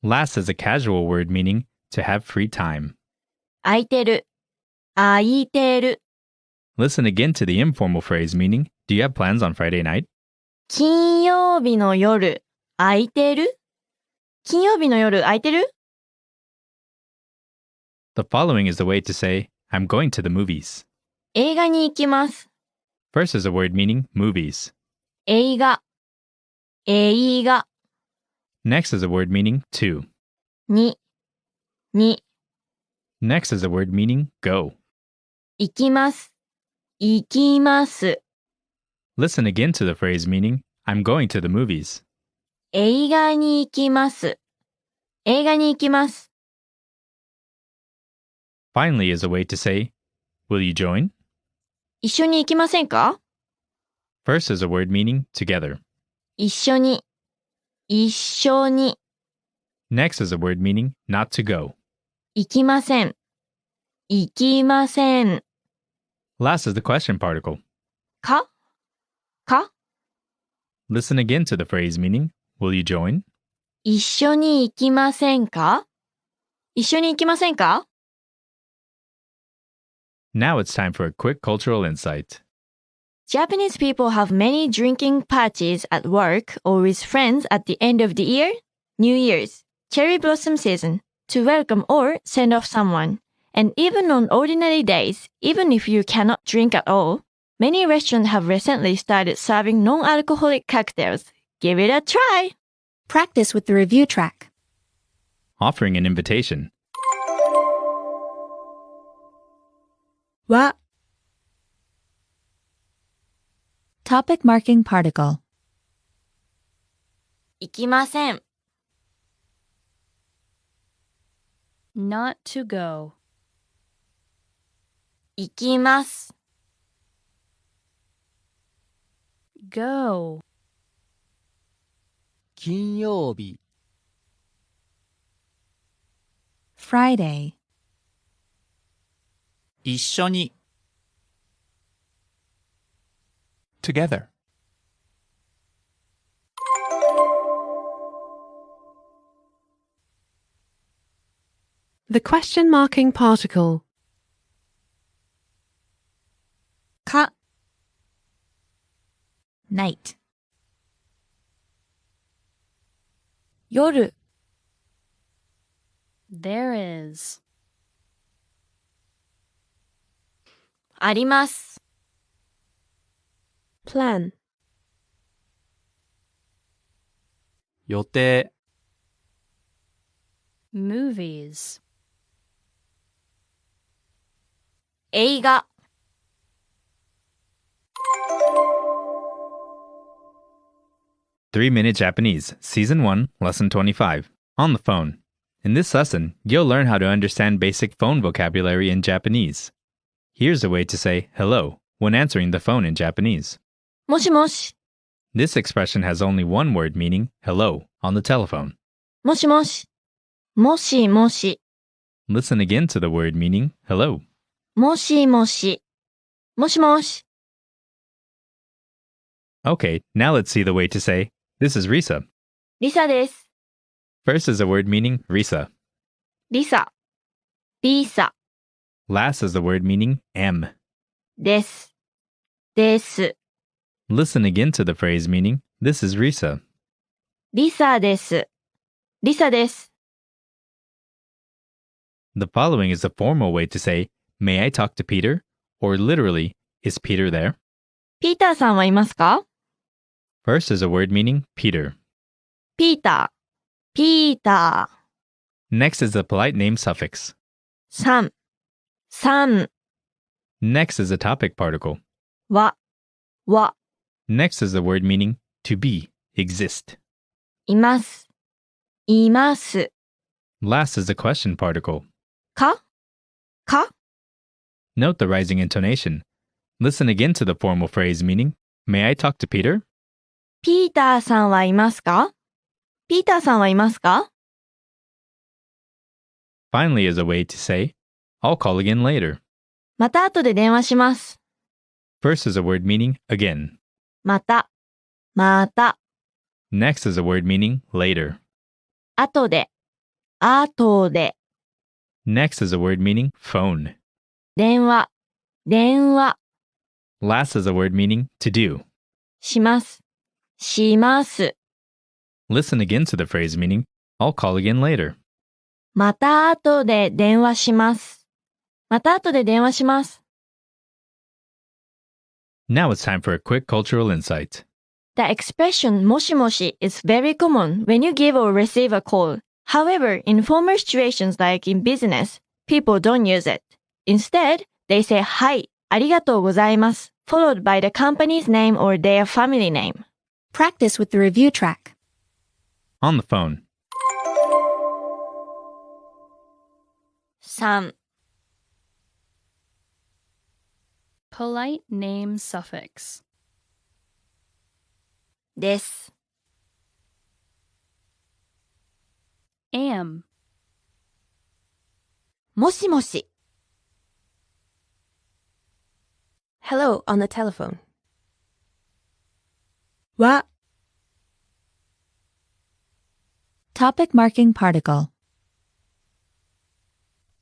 Last is a casual word meaning to have free time. 空いてる。空いてる。 Listen again to the informal phrase meaning, do you have plans on Friday night? 金曜日の夜、空いてる？金曜日の夜、空いてる？ The following is the way to say, I'm going to the movies. 映画に行きます。 First is a word meaning movies. 映画。映画。 Next is a word meaning to. に。に。 Next is a word meaning go. 行きます。行きます。 Listen again to the phrase meaning, I'm going to the movies. 映画に行きます。映画に行きます。 Finally is a way to say, will you join? 一緒に行きませんか？ First is a word meaning together. 一緒に。一緒に。 Next is a word meaning not to go. 行きません。行きません。 Last is the question particle. か？か？ Listen again to the phrase meaning, will you join? 一緒に行きませんか？一緒に行きませんか？ Now it's time for a quick cultural insight. Japanese people have many drinking parties at work or with friends at the end of the year, New Year's, cherry blossom season, to welcome or send off someone. And even on ordinary days, even if you cannot drink at all, many restaurants have recently started serving non-alcoholic cocktails. Give it a try! Practice with the review track. Offering an invitation. は Topic marking particle. 行きません。 Not to go. 行きます。 Go. 金曜日 Friday. 一緒に Together. The question marking particle. か。 Night. 夜。 There is. あります。 Plan. 予定 Movies. 映画。 3-Minute Japanese, Season 1, Lesson 25. On the phone. In this lesson, you'll learn how to understand basic phone vocabulary in Japanese. Here's a way to say hello when answering the phone in Japanese. もしもし。 This expression has only one word meaning hello on the telephone. もしもし。もしもし。 Listen again to the word meaning hello. もしもし。もしもし。 Okay, now let's see the way to say, this is Risa. リサです。 First is a word meaning Risa. リサ。リサ。 Last is the word meaning M. です。です。 Listen again to the phrase meaning, this is Risa. リサです。リサです。 The following is a formal way to say, may I talk to Peter? Or literally, is Peter there? ピーターさんはいますか？ First is a word meaning Peter. ピーター。ピーター。 Next is a polite name suffix. さん。さん。 Next is a topic particle. わ。わ。 Next is the word meaning to be, exist. います。います。 Last is the question particle. か？か？ Note the rising intonation. Listen again to the formal phrase meaning, may I talk to Peter? ピーターさんはいますか？ピーターさんはいますか？ Finally is a way to say, I'll call again later. また後で電話します。 First is a word meaning again. また。また。 Next is a word meaning later. 後で。後で。Next is a word meaning phone. 電話、電話 Last is a word meaning to do. します、します。 Listen again to the phrase meaning I'll call again later. また後で電話します。また後で電話します。Now it's time for a quick cultural insight. The expression もしもし is very common when you give or receive a call. However, in formal situations like in business, people don't use it. Instead, they say はい、ありがとうございます followed by the company's name or their family name. Practice with the review track. On the phone. 3. Polite name suffix. です。 Am. もしもし。 Hello on the telephone. は Topic marking particle.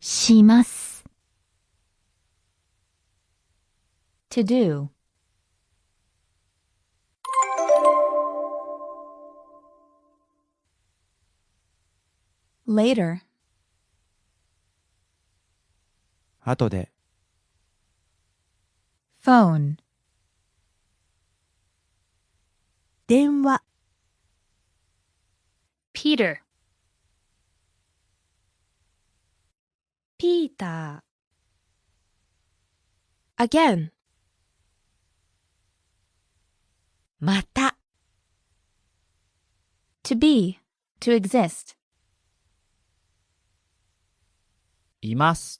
します。 To do. Later. 後で Phone. 電話 Peter. ピーター Again また。 To be. To exist. います